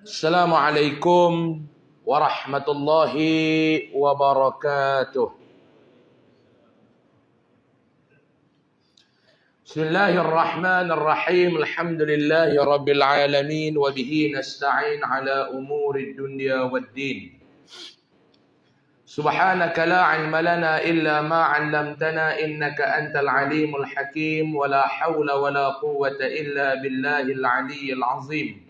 Assalamualaikum warahmatullahi wabarakatuh. Bismillahirrahmanirrahim. Alhamdulillahi rabbil alamin wa bihi nasta'in ala umuri dunya waddin. Subhanaka la ilma lana illa ma 'allamtana innaka antal alimul hakim wa la hawla wa la quwwata illa billahil aliyyil azim.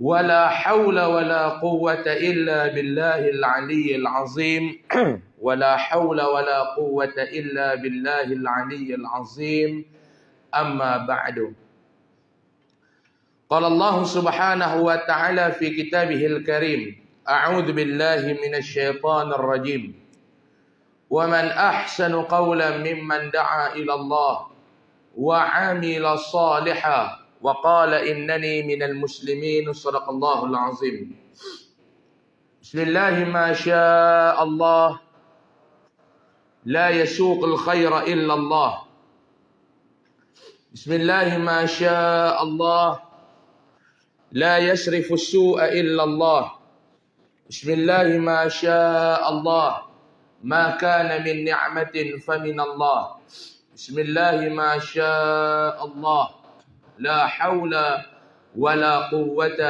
ولا حول ولا قوة إلا بالله العلي العظيم ولا حول ولا قوة إلا بالله العلي العظيم أما بعد قال الله سبحانه وتعالى في كتابه الكريم أعوذ بالله من الشيطان الرجيم ومن أحسن قولا ممن دعا إلى الله وعمل صالحا وقال إنني من المسلمين صدق الله العظيم بسم الله ما شاء الله لا يسوق الخير إلا الله بسم الله ما شاء الله لا يسرف السوء إلا الله بسم الله ما شاء الله ما كان من نعمة فمن الله بسم الله ما شاء الله لا حول ولا قوة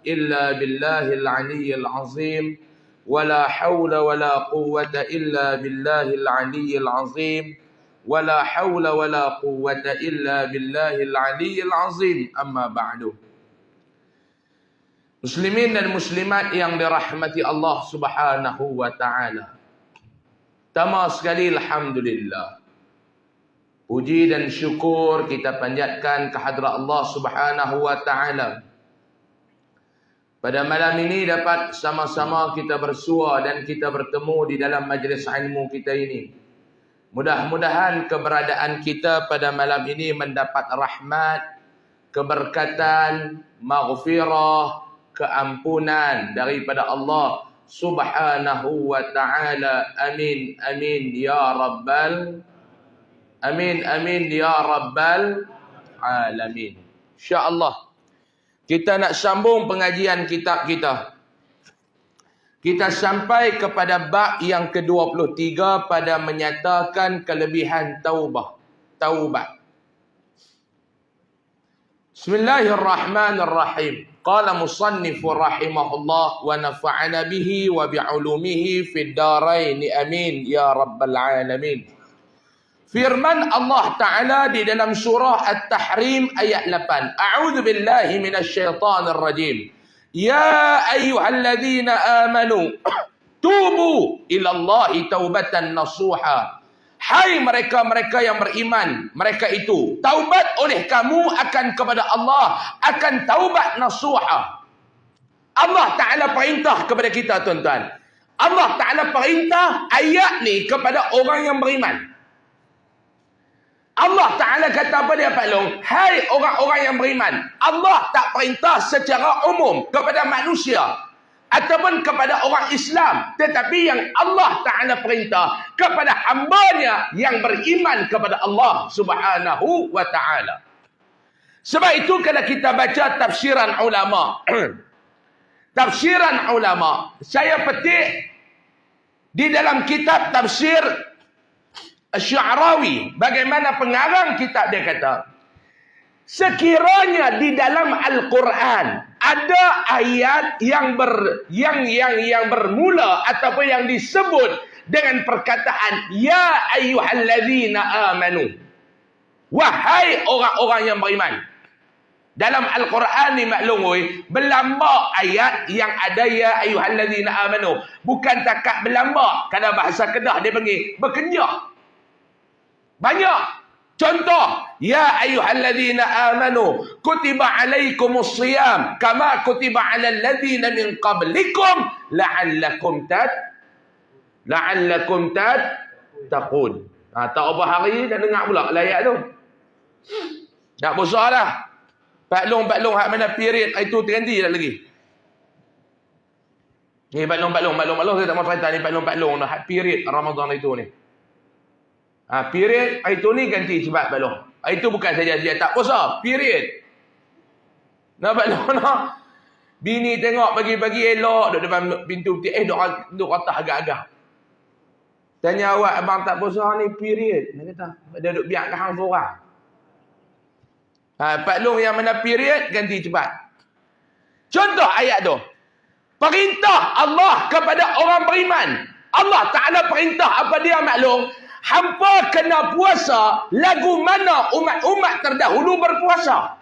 إلا بالله العلي العظيم ولا حول ولا قوة إلا بالله العلي العظيم ولا حول ولا قوة إلا بالله العلي العظيم أما بعد. Muslimin dan muslimat yang dirahmati Allah Subhanahu wa taala. Pertama sekali alhamdulillah. Puji dan syukur kita panjatkan kehadrat Allah Subhanahu wa taala. Pada malam ini dapat sama-sama kita bersua dan kita bertemu di dalam majlis ilmu kita ini. Mudah-mudahan keberadaan kita pada malam ini mendapat rahmat, keberkatan, maghfirah, keampunan daripada Allah Subhanahu wa taala. Amin amin ya rabbal amin amin ya rabbal alamin. InsyaAllah kita nak sambung pengajian kitab kita. Kita sampai kepada bab yang ke-23 pada menyatakan kelebihan taubat. Bismillahirrahmanirrahim. Qala musannifu rahimahullah wa nafa'ana bihi wa bi'ulumihi fid darain. Amin ya rabbal alamin. Firman Allah Ta'ala di dalam surah At-Tahrim ayat 8. A'udzu billahi minasyaitonir rajim. Ya ayyuhalladzina amanu tubu ilallahi taubatan nasuha. Hai mereka-mereka yang beriman, mereka itu taubat oleh kamu akan kepada Allah, akan taubat nasuha. Allah Ta'ala perintah kepada kita tuan-tuan. Allah Ta'ala perintah ayat ni kepada orang yang beriman. Allah Ta'ala kata apa dia Pak Long? Hai orang-orang yang beriman. Allah tak perintah secara umum kepada manusia ataupun kepada orang Islam. Tetapi yang Allah Ta'ala perintah kepada hambanya yang beriman kepada Allah Subhanahu wa Ta'ala. Sebab itu kalau kita baca tafsiran ulama. Tafsiran ulama. Saya petik di dalam kitab tafsir Sya'rawi, bagaimana pengarang kitab dia kata, sekiranya di dalam Al-Quran ada ayat yang bermula ataupun yang disebut dengan perkataan ya ayyuhalladzina amanu, wahai orang-orang yang beriman. Dalam Al-Quran ni maklum berlambak ayat yang ada ya ayyuhalladzina amanu, bukan takat berlambak. Kalau bahasa Kedah dia panggil berkenjah. Banyak contoh, ya ayyuhalladzina amanu kutiba alaikumus shiyam kama kutiba alal ladzina min qablikum la'allakum tattaqun. Tak apa hari dah dengar pula ayat tu. Tak besarlah. Pak Long hak mana period itu terganti dah lagi. Ni Pak Long saya tak mau cerita ni Pak Long dah hak period Ramadan itu ni. Period itu ni ganti sebab balong. Itu bukan saja dia tak puasa, period. Nampak tak? Bini tengok pagi-pagi elok duduk depan pintu peti. Duduk atas agak-agak. Tanya awak, abang tak puasa ni period. Dia kata, dia duduk biar hang seorang. Pak Long yang mana period, ganti cepat. Contoh ayat tu. Perintah Allah kepada orang beriman. Allah Ta'ala perintah apa dia maklum? Hampa kena puasa lagu mana umat-umat terdahulu berpuasa.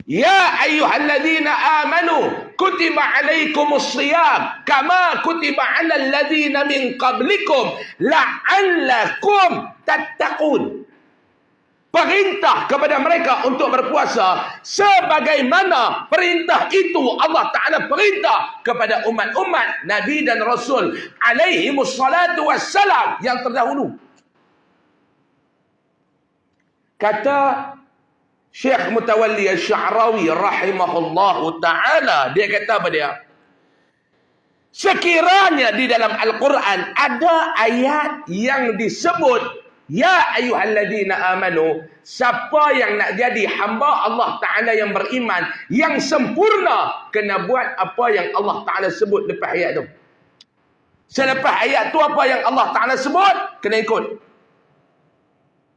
Ya ayyuhalladzina amanu kutiba alaikumus shiyam kama kutiba alal ladzina min qablikum la'allakum tattaqun. Perintah kepada mereka untuk berpuasa sebagaimana perintah itu Allah Ta'ala perintah kepada umat-umat Nabi dan Rasul alaihimus salatu wassalam yang terdahulu. Kata Syekh Mutawalli Asy-Sya'rawi rahimahullahu ta'ala, dia kata apa dia? Sekiranya di dalam Al-Quran ada ayat yang disebut ya ayyuhalladzina amanu, siapa yang nak jadi hamba Allah Ta'ala yang beriman, yang sempurna, kena buat apa yang Allah Ta'ala sebut lepas ayat tu. Selepas ayat tu apa yang Allah Ta'ala sebut, kena ikut.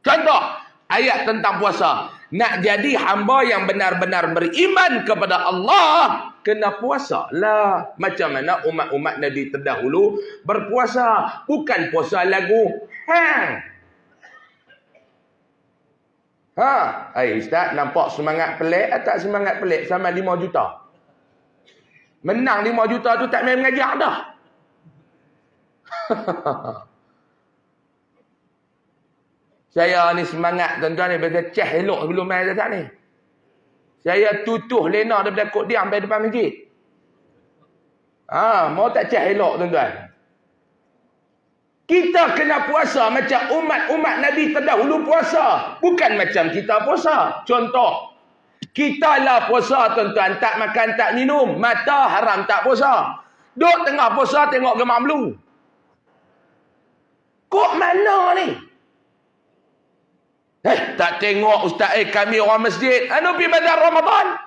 Contoh, ayat tentang puasa. Nak jadi hamba yang benar-benar beriman kepada Allah, kena puasa lah. Macam mana umat-umat Nabi terdahulu berpuasa. Bukan puasa lagu hang. Ustaz, nampak semangat pelik atau tak semangat pelik? Sama 5 juta. Menang 5 juta tu tak main mengajar dah. Saya ni semangat tuan-tuan ni, pasal cah elok sebelum main datang ni. Saya tutuh lena daripada kod diam sampai depan masjid. Mau tak cah elok tuan-tuan? Kita kena puasa macam umat-umat Nabi terdahulu puasa. Bukan macam kita puasa. Contoh, kita lah puasa tuan-tuan, tak makan tak minum, mata haram tak puasa. Duk tengah puasa tengok Gemar Blue. Kok mana ni? Tak tengok ustaz, kami orang masjid pergi bazar Ramadan.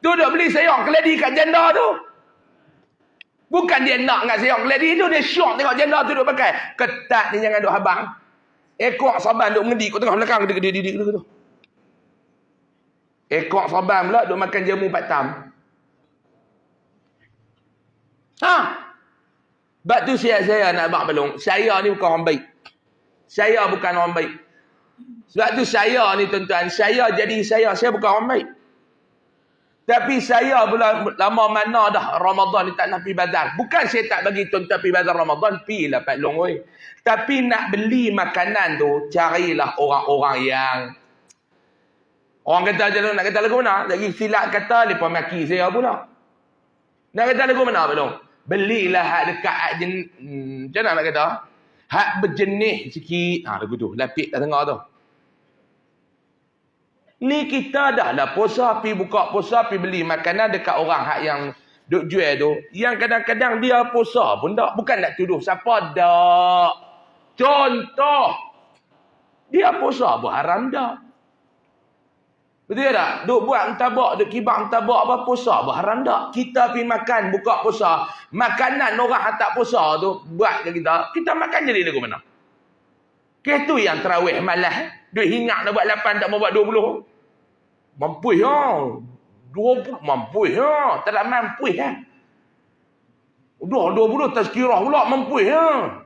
Duduk beli sayang keladi kat janda tu. Bukan dia nak dengan sayang keladi tu, dia syok tengok janda tu duduk pakai. Ketat ni jangan duduk habang. Ekor saban duduk mengedik kat tengah belakang dia tu. Ekor saban pula duduk makan jamu patam. Sebab tu saya nak abang balong. Saya ni bukan orang baik. Saya bukan orang baik. Sebab tu saya ni tuan-tuan, saya bukan orang baik. Tapi saya pula lama mana dah Ramadan ni tak nak pergi bazar. Bukan saya tak bagi tuan-tuan pergi bazar Ramadan, pergilah Pak Long oi. Tapi nak beli makanan tu, carilah orang-orang yang orang kata je nak kata lagu mana? Lagi silap kata lepas maki saya pula. Nak kata lagu mana Pak Long? Belilah hak dekat hak macam mana nak kata? Hak berjenis sikit. Lagu tu, lapik kat tengah tu. Ni kita dah lah puasa, pergi buka puasa, pergi beli makanan dekat orang hak yang duk jual tu. Yang kadang-kadang dia puasa pun tak. Bukan nak tuduh siapa dak. Contoh. Dia puasa pun haram dak. Betul tak? Duk buat entabak, duk kibak entabak apa puasa pun haram dak. Kita pergi makan, buka puasa. Makanan orang hak tak puasa tu, buat ke kita. Kita makan jadi lagu mana? Kes tu yang terawih malas. Duk hingat nak buat 8, tak mau buat 20. Mampu ya. 20 mampu ya. Tak ada mampu ya. Udah 20 tazkirah pula mampu ya.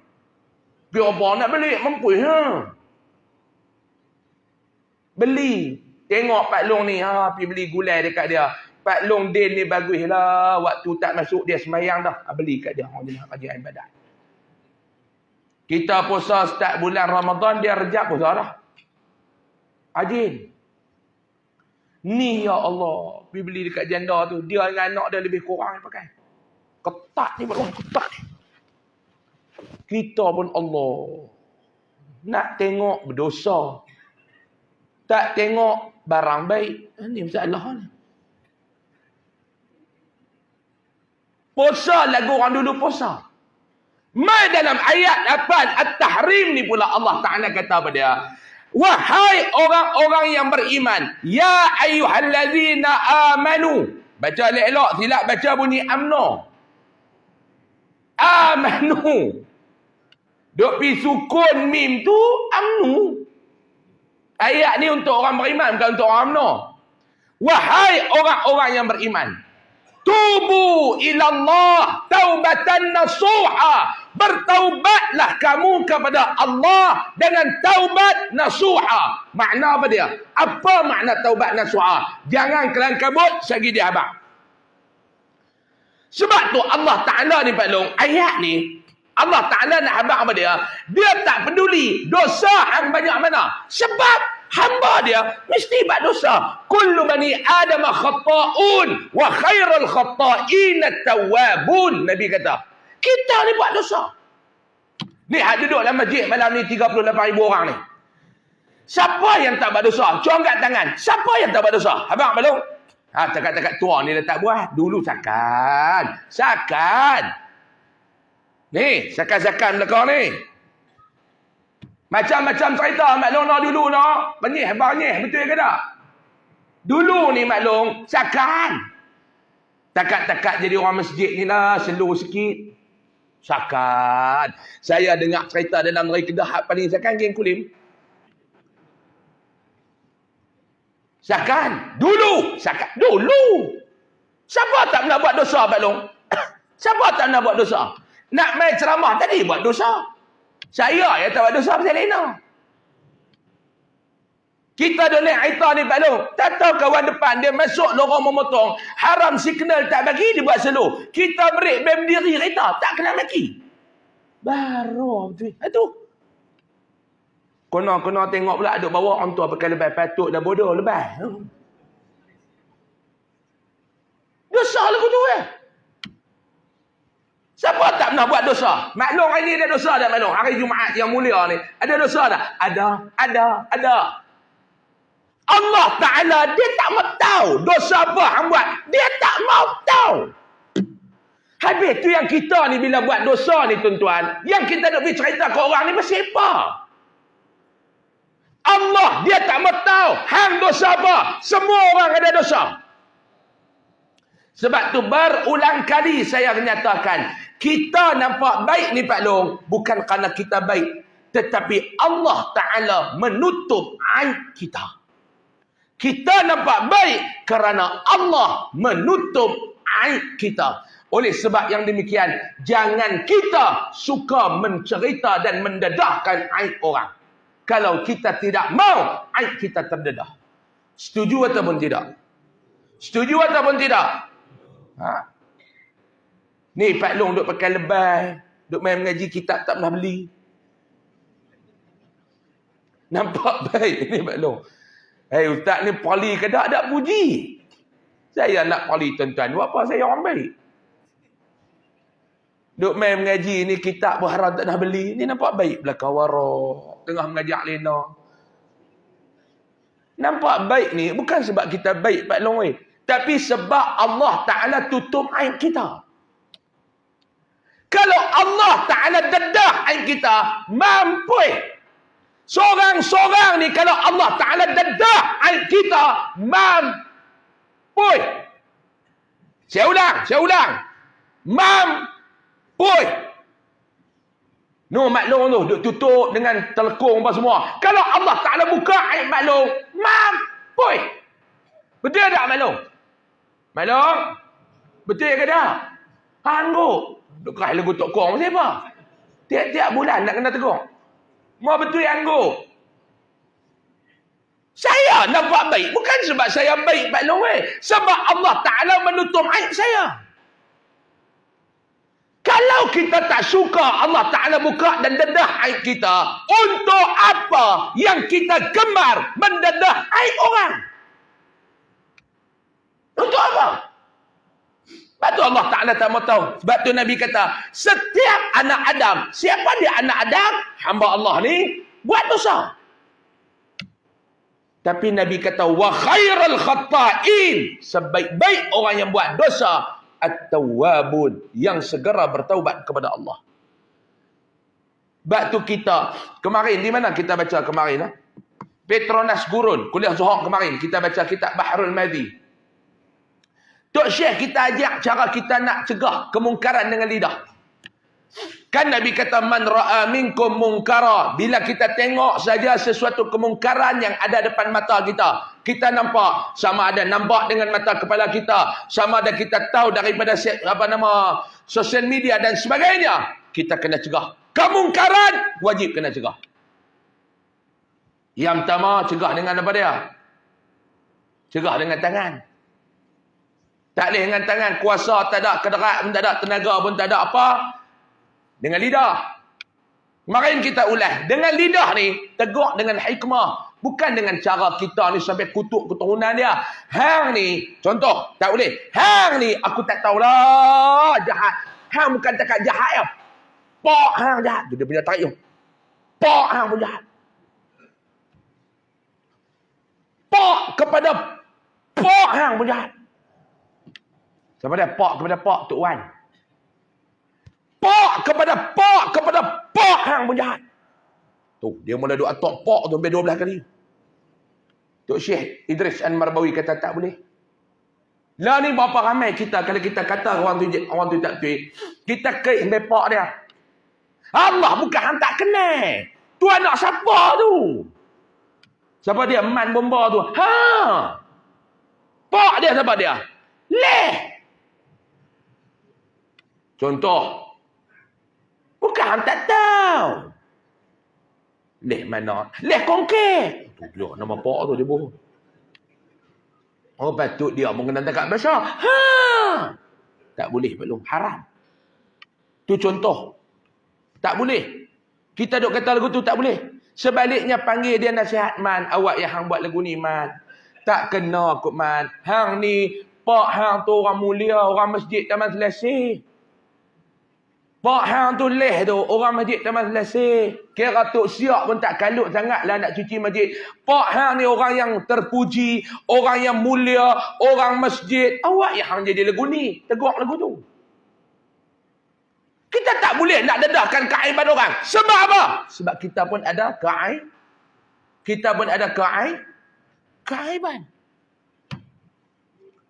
Biar apa nak beli mampu ya. Beli. Tengok Pak Long ni pergi beli gulai dekat dia. Pak Long din ni baguslah. Waktu tak masuk dia semayang dah. Beli kat dia. Orang jenis kajian ibadat. Kita puasa start bulan Ramadan, dia Rejab puasa dah. Ajin. Ni ya Allah, pergi beli dekat janda tu, dia dengan anak dia lebih kurang yang pakai. Ketat ni belum ketat ni. Kita pun Allah nak tengok berdosa. Tak tengok barang baik. Ini masalah ni. Puasa lagu orang dulu puasa. Mai dalam ayat 8 At-Tahrim ni pula Allah Ta'ala kata apa dia? Wahai orang-orang yang beriman. Ya ayyuhallazina amanu. Baca elok-elok, silap baca bunyi amno. Amanu. Duk pi sukun mim tu amnu. Ayat ni untuk orang beriman, bukan untuk orang amno. Wahai orang-orang yang beriman. Tubu ilallah taubatan nasuha. Bertaubatlah kamu kepada Allah dengan taubat nasuha. Makna apa dia? Apa makna taubat nasuha? Jangan kelang kabut sagi dia abang. Sebab tu Allah Ta'ala ni Pak Long, ayat ni Allah Ta'ala nak abang apa dia? Dia tak peduli dosa yang banyak mana. Sebab hamba dia mesti buat dosa. Kullu bani Adam khata'un wa khairul khata'in at-tawwabun. Nabi kata, kita ni buat dosa. Ni hak duduk dalam masjid malam ni 38,000 orang ni. Siapa yang tak buat dosa? Cuba angkat tangan. Siapa yang tak buat dosa? Abang belum? Ha, cakap-cakap tua ni dah tak buat. Dulu sakan. Ni, sakan-sakan belakang ni. Macam-macam cerita Mak Long dulu nak. Banyih, betul ke tak? Dulu ni Mak Long, sakan. Takat-takat jadi orang masjid ni lah, slow sikit. Sakan. Saya dengar cerita dalam Rai Kedah paling sakan geng Kulim. Sakan. Dulu. Siapa tak pernah buat dosa Mak Long? Siapa tak pernah buat dosa? Nak main ceramah tadi buat dosa. Saya yang tak buat dosa pasal Lena. Kita dah naik Aita ni Pak Long. Tak tahu kawan depan dia masuk lorong memotong. Haram signal tak bagi dia buat slow. Kita break berdiri kereta. Tak kena maki. Baru betul. Itu. Kena tengok pula duk bawa orang tua pakai lebay patut dah bodoh lebay. Dosa lagu tu Siapa tak pernah buat dosa? Mak Long hari ni ada dosa tak Mak Long? Hari Jumaat yang mulia ni. Ada dosa tak? Ada. Allah Ta'ala dia tak mau tahu dosa apa hang buat. Dia tak mau tahu. Habis tu yang kita ni bila buat dosa ni tuan-tuan, yang kita nak pergi cerita ke orang ni pasal apa? Allah dia tak mau tahu hang dosa apa. Semua orang ada dosa. Sebab tu berulang kali saya menyatakan, kita nampak baik ni Pak Long bukan kerana kita baik, tetapi Allah Ta'ala menutup aib kita. Kita nampak baik kerana Allah menutup aib kita. Oleh sebab yang demikian, jangan kita suka mencerita dan mendedahkan aib orang. Kalau kita tidak mau aib kita terdedah. Setuju ataupun tidak? Setuju ataupun tidak? Ha. Ni Pak Long duk pakai lebay, duk main mengaji kitab tak pernah beli. Nampak baik ni Pak Long. Ustaz ni poli ke tak puji. Saya nak poli tuan-tuan. Buat apa saya orang baik? Duk main mengaji ni kitab berharap tak dah beli. Ni nampak baik belakang warok. Tengah mengajak Lena. Nampak baik ni bukan sebab kita baik Pak Long tapi sebab Allah Ta'ala tutup aib kita. Kalau Allah Ta'ala dedah aib kita, mampu. Seorang-seorang ni kalau Allah Ta'ala dedah aib kita, mampu. Saya ulang. Mampu. No, Mak Long tu duk tutup dengan telekung apa semua. Kalau Allah Ta'ala buka aib Mak Long, mampu. Betul tak Mak Long? Mak Long? Betul ke tak? Angguk. Duk kerah lagu Tok Kong siapa? Tiap-tiap bulan nak kena tegur. Mau betul angguk. Saya nampak baik. Bukan sebab saya baik Mak Long sebab Allah Ta'ala menutup aib saya. Kalau kita tak suka Allah Ta'ala buka dan dedah aib kita, untuk apa yang kita gemar mendedah aib orang? Untuk apa? Sebab tu Allah Ta'ala tak mau tahu. Sebab tu Nabi kata, setiap anak Adam, siapa dia anak Adam? Hamba Allah ni buat dosa. Tapi Nabi kata, wa khairul khata'in, sebaik-baik orang yang buat dosa, at-tawwabun, yang segera bertaubat kepada Allah. Sebab tu kita, kemarin, di mana kita baca kemarin? Petronas Gurun, kuliah Zuhur kemarin, kita baca kitab Bahrul Madhi. Tok Syekh kita ajak cara kita nak cegah kemungkaran dengan lidah. Kan Nabi kata, man ra'a minkum munkara. Bila kita tengok saja sesuatu kemungkaran yang ada depan mata kita, kita nampak, sama ada nampak dengan mata kepala kita, sama ada kita tahu daripada sosial media dan sebagainya, kita kena cegah. Kemungkaran wajib kena cegah. Yang pertama, cegah dengan apa dia? Cegah dengan tangan. Tak boleh dengan tangan, kuasa tak ada, kederat pun tak ada, tenaga pun tak ada apa. Dengan lidah. Kemarin kita ulas. Dengan lidah ni, tegur dengan hikmah. Bukan dengan cara kita ni sampai kutuk keturunan dia. Hang ni, contoh, tak boleh. Hang ni, aku tak tahulah, jahat. Hang bukan takat jahat ya. Pak hang jahat. Dia punya tarik tu. Pak hang pun jahat. Pak kepada pak hang pun jahat. Siapa dia? Pak kepada pak Tok Wan. Pak kepada pak hang pun jahat. Tu, dia mula duk atok pak tu sampai 12 kali. Tok Syekh Idris An-Marbawi kata tak boleh. Lah ni berapa ramai kita kalau kita kata orang tu tak betul, kita kait sampai pak dia. Allah bukan hang tak kenal. Tu anak siapa tu? Siapa dia? Man bomba tu. Ha. Pak dia siapa dia? Leh. Contoh. Bukan hang tak tahu. Leh mana? Leh Kongkeh. Tu nama pak tu dia bohong. Oh patut dia mengenal dekat bahasa. Ha. Tak boleh belum. Haram. Tu contoh. Tak boleh. Kita duk kata lagu tu tak boleh. Sebaliknya panggil dia nasihat, man, awak yang hang buat lagu ni, man. Tak kena kot, man. Hang ni, pak hang tu orang mulia, orang masjid Taman Selasih. Pak hang tu leh tu, orang masjid Taman Selasih. Kira Tok Siak pun tak kalut sangat lah nak cuci masjid. Pak hang ni orang yang terpuji, orang yang mulia, orang masjid. Awak yang hang jadi lagu ni. Tegur lagu tu. Kita tak boleh nak dedahkan keaiban orang. Sebab apa? Sebab kita pun ada Kita pun ada keaiban.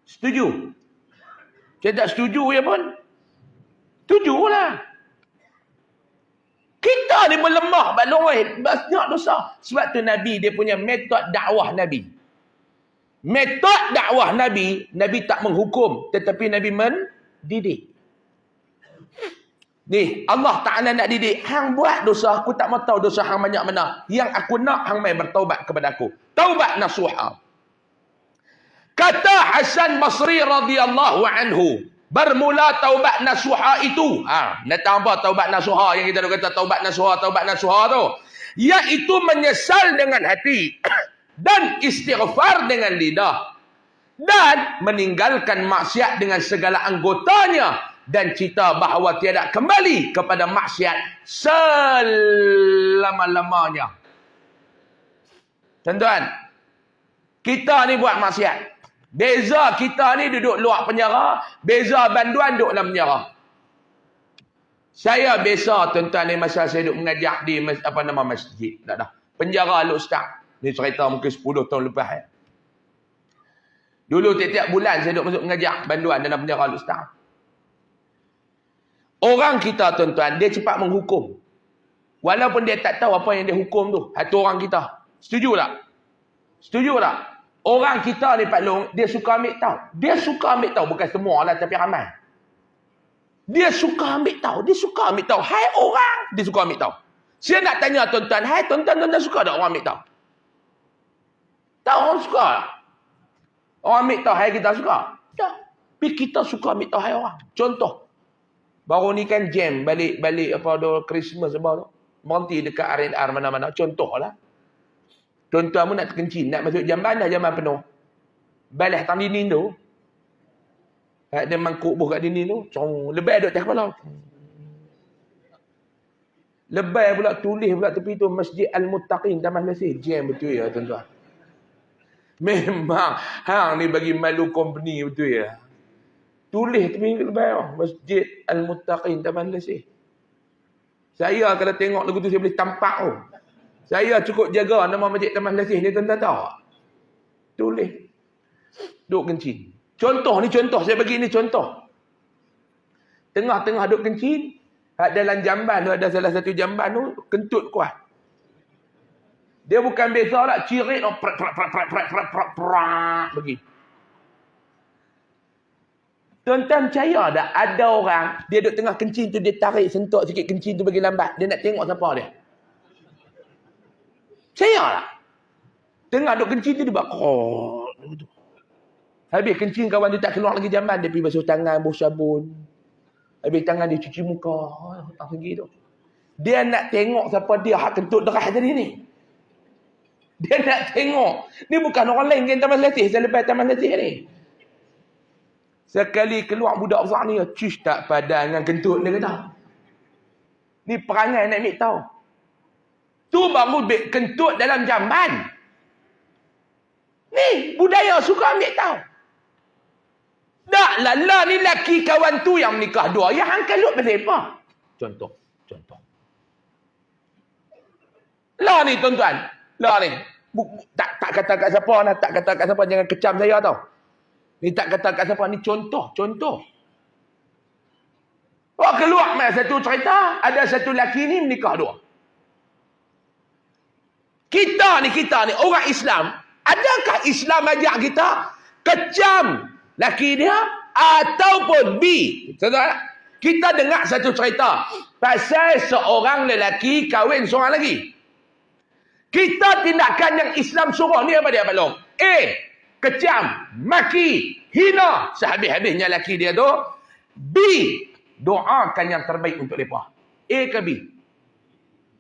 Setuju? Saya tak setuju ya pun. Setujulah. Kita ni melemah banyak dosa. Sebab tu Nabi dia punya metod dakwah Nabi. Metod dakwah Nabi, Nabi tak menghukum, tetapi Nabi mendidik. Ni, Allah Ta'ala nak didik. Hang buat dosa, aku tak mau tahu dosa hang banyak mana. Yang aku nak, hang mai bertaubat kepada aku. Taubat nasuha. Kata Hasan Basri radhiyallahu anhu. Bermula taubat nasuha itu. Nak tahu apa taubat nasuha yang kita kata taubat nasuha tu. Iaitu menyesal dengan hati. Dan istighfar dengan lidah. Dan meninggalkan maksiat dengan segala anggotanya. Dan cerita bahawa tiada kembali kepada maksiat selama-lamanya. Tuan-tuan, kita ni buat maksiat. Beza kita ni duduk luar penjara, beza banduan duduk dalam penjara. Saya biasa tuan-tuan ni masa saya duduk mengajar di masjid. Tak dah. Penjara Al-Ustaz. Ni cerita mungkin 10 tahun lepas. Dulu tiap-tiap bulan saya duduk masuk mengajar banduan dalam penjara Al-Ustaz. Orang kita tuan-tuan, dia cepat menghukum. Walaupun dia tak tahu apa yang dia hukum tu. Itu orang kita. Setuju tak? Setuju tak? Orang kita ni Pak Long, dia suka ambil tahu. Dia suka ambil tahu. Bukan semua lah, tapi ramai. Dia suka ambil tahu. Dia suka ambil tahu. Hai orang, dia suka ambil tahu. Saya nak tanya tuan-tuan, hai tuan-tuan suka tak orang ambil tahu? Tak, orang suka tak? Orang ambil tahu, hai kita suka? Tak. Tapi kita suka ambil tahu hai orang. Contoh. Baru ni kan jam balik apa do Christmas apa tu. Berhenti dekat R&R mana-mana. Contohlah. Tuan-tuan pun nak terkencing, nak masuk jamban dah jamban penuh. Balas tang dinding tu. Ada mangkuk buh kat dinding tu. Lebay duduk atas kepala. Lebay pula tulis pula tepi tu Masjid Al-Muttaqin Taman Selasih. Jam betul ya tuan-tuan. Memang hang ni bagi malu company betul ya. Tulis tepi lebay Masjid Al-Muttaqin Taman Selasih. Saya kalau tengok lagu tu saya boleh tampak tu. Saya cukup jaga nama Masjid Taman Lasih ni, tuan-tuan tahu tak? Tulis. Duk kencing. Contoh ni contoh. Saya bagi ni contoh. Tengah-tengah duk kencing. Dalam jamban tu ada salah satu jamban tu. Kentut kuat. Dia bukan biasa tak. Cirit. Pergi. Tuan-tuan percaya tak? Ada orang. Dia duk tengah kencing tu. Dia tarik sentuk sikit kencing tu bagi lambat. Dia nak tengok siapa dia. Percaya tak? Tengah duk kencing tu dia buat. Habis kencing kawan dia tak keluar lagi jamban. Dia pergi basuh tangan, basuh sabun. Habis tangan dia cuci muka. Tak pergi tu. Dia nak tengok siapa dia hak kentut deras tadi ni. Dia nak tengok. Ni bukan orang lain yang Taman Lasih. Selepas Taman Lasih ni. Sekali keluar budak besar ni. Cish tak padan dengan kentut dia kata. Ni perangai nak ambil tahu. Tu baru kentut dalam jamban. Ni budaya suka ambil tahu. Tak lah ni laki kawan tu yang menikah dua. Yang hang kalut pasal apa? Contoh. Lah ni tuan-tuan. Lah ni. Tak kata kat siapa lah. Tak kata kat siapa. Jangan kecam saya tau. Ni tak kata kat siapa. Ni contoh. Oh, keluar mai satu cerita. Ada satu laki ni menikah dua. Kita ni orang Islam. Adakah Islam ajak kita kecam laki dia ataupun B? Kita dengar satu cerita pasal seorang lelaki kahwin seorang lagi. Kita tindakan yang Islam suruh ni apa dia Pak Long? A. Kecam, maki, hina sehabis-habisnya laki dia tu. B. Doakan yang terbaik untuk mereka. A ke B?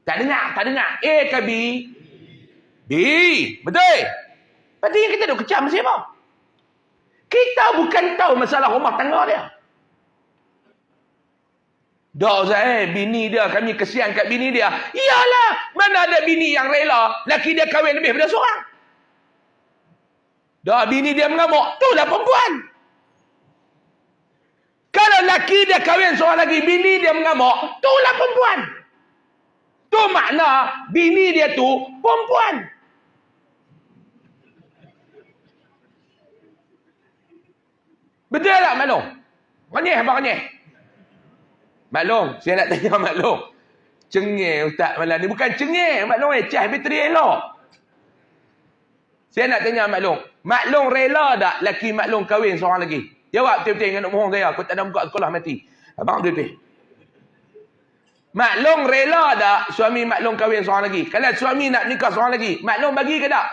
Tak dengar. A ke B? B. Betul. Berarti yang kita duk kecam siapa? Kita bukan tahu masalah rumah tangga dia. Dak Ustaz, bini dia, kami kesian kat bini dia. Iyalah, mana ada bini yang rela laki dia kahwin lebih daripada seorang. Dak bini dia mengamuk, itulah perempuan. Kalau laki dia kahwin seorang lagi, bini dia mengamuk, itulah perempuan. Tu makna bini dia tu perempuan. Betul tak Mak Long? Renyah apa renyah? Mak Long, saya nak tanya Mak Long. Cengih Ustaz malam ni. Bukan cengih Mak Long, cas bateri elok. Saya nak tanya Mak Long. Mak Long rela tak laki Mak Long kahwin seorang lagi? Jawab betul-betul dengan nak bohong saya. Aku tak nak buka sekolah mati. Abang betul-betul. Mak Long rela tak suami Mak Long kahwin seorang lagi? Kalau suami nak nikah seorang lagi, Mak Long bagi ke tak?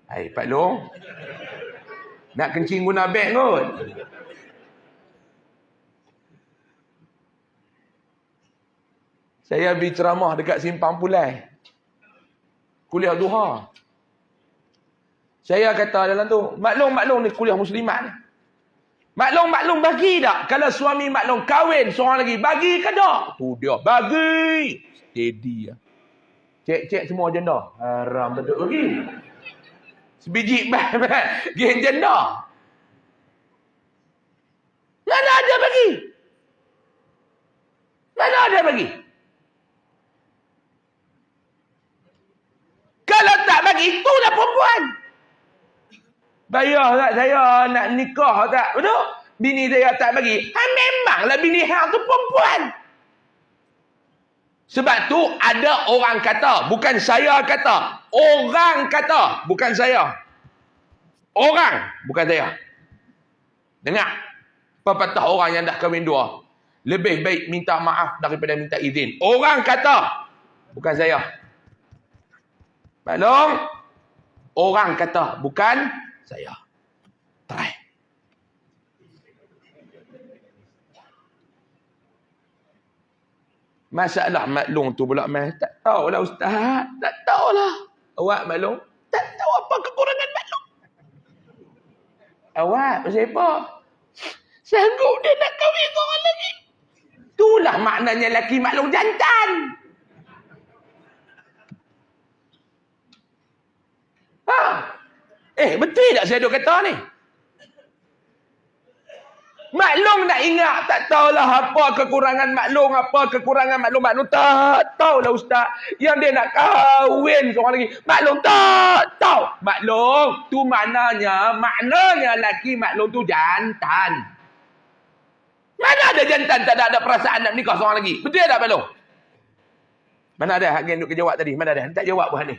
Hai Pak Long. Nak kencing guna beg kot. Saya pergi ceramah dekat Simpang Pulai. Kuliah duha. Saya kata dalam tu, Mak Long ni kuliah muslimat ni. Mak Long bagi tak? Kalau suami Mak Long kahwin seorang lagi, bagi ke tak? Tu dia, bagi. Steady lah. Cek semua janda. Haram betul bagi. Sebiji geng janda. Mana ada bagi? Kalau tak bagi, itulah perempuan. Bayar tak saya nak nikah tak? Betul? Bini saya tak bagi. Memanglah bini hang tu perempuan. Sebab tu ada orang kata, bukan saya kata. Orang kata, bukan saya. Orang, bukan saya. Dengar. Pepatah orang yang dah kahwin dua. Lebih baik minta maaf daripada minta izin. Orang kata, bukan saya. Mak Long, orang kata, bukan saya. Try. Masalah Mak Long tu pula, tak tahulah Ustaz. Tak tahulah. Awak Mak Long, tak tahu apa kekurangan Mak Long. Awak, pasal apa? Sanggup dia nak kahwin orang lagi. Itulah maknanya laki Mak Long jantan. Betul tak saya duk kata ni? Maklum nak ingat, tak tahulah apa kekurangan maklum, maklum tak tahulah ustaz. Yang dia nak kahwin seorang lagi, maklum tak tahu. Maklum tu maknanya laki maklum tu jantan. Mana ada jantan tak ada perasaan nak nikah seorang lagi? Betul tak maklum? Mana ada hak yang duk jawab tadi? Mana ada? Tak jawab buah ni.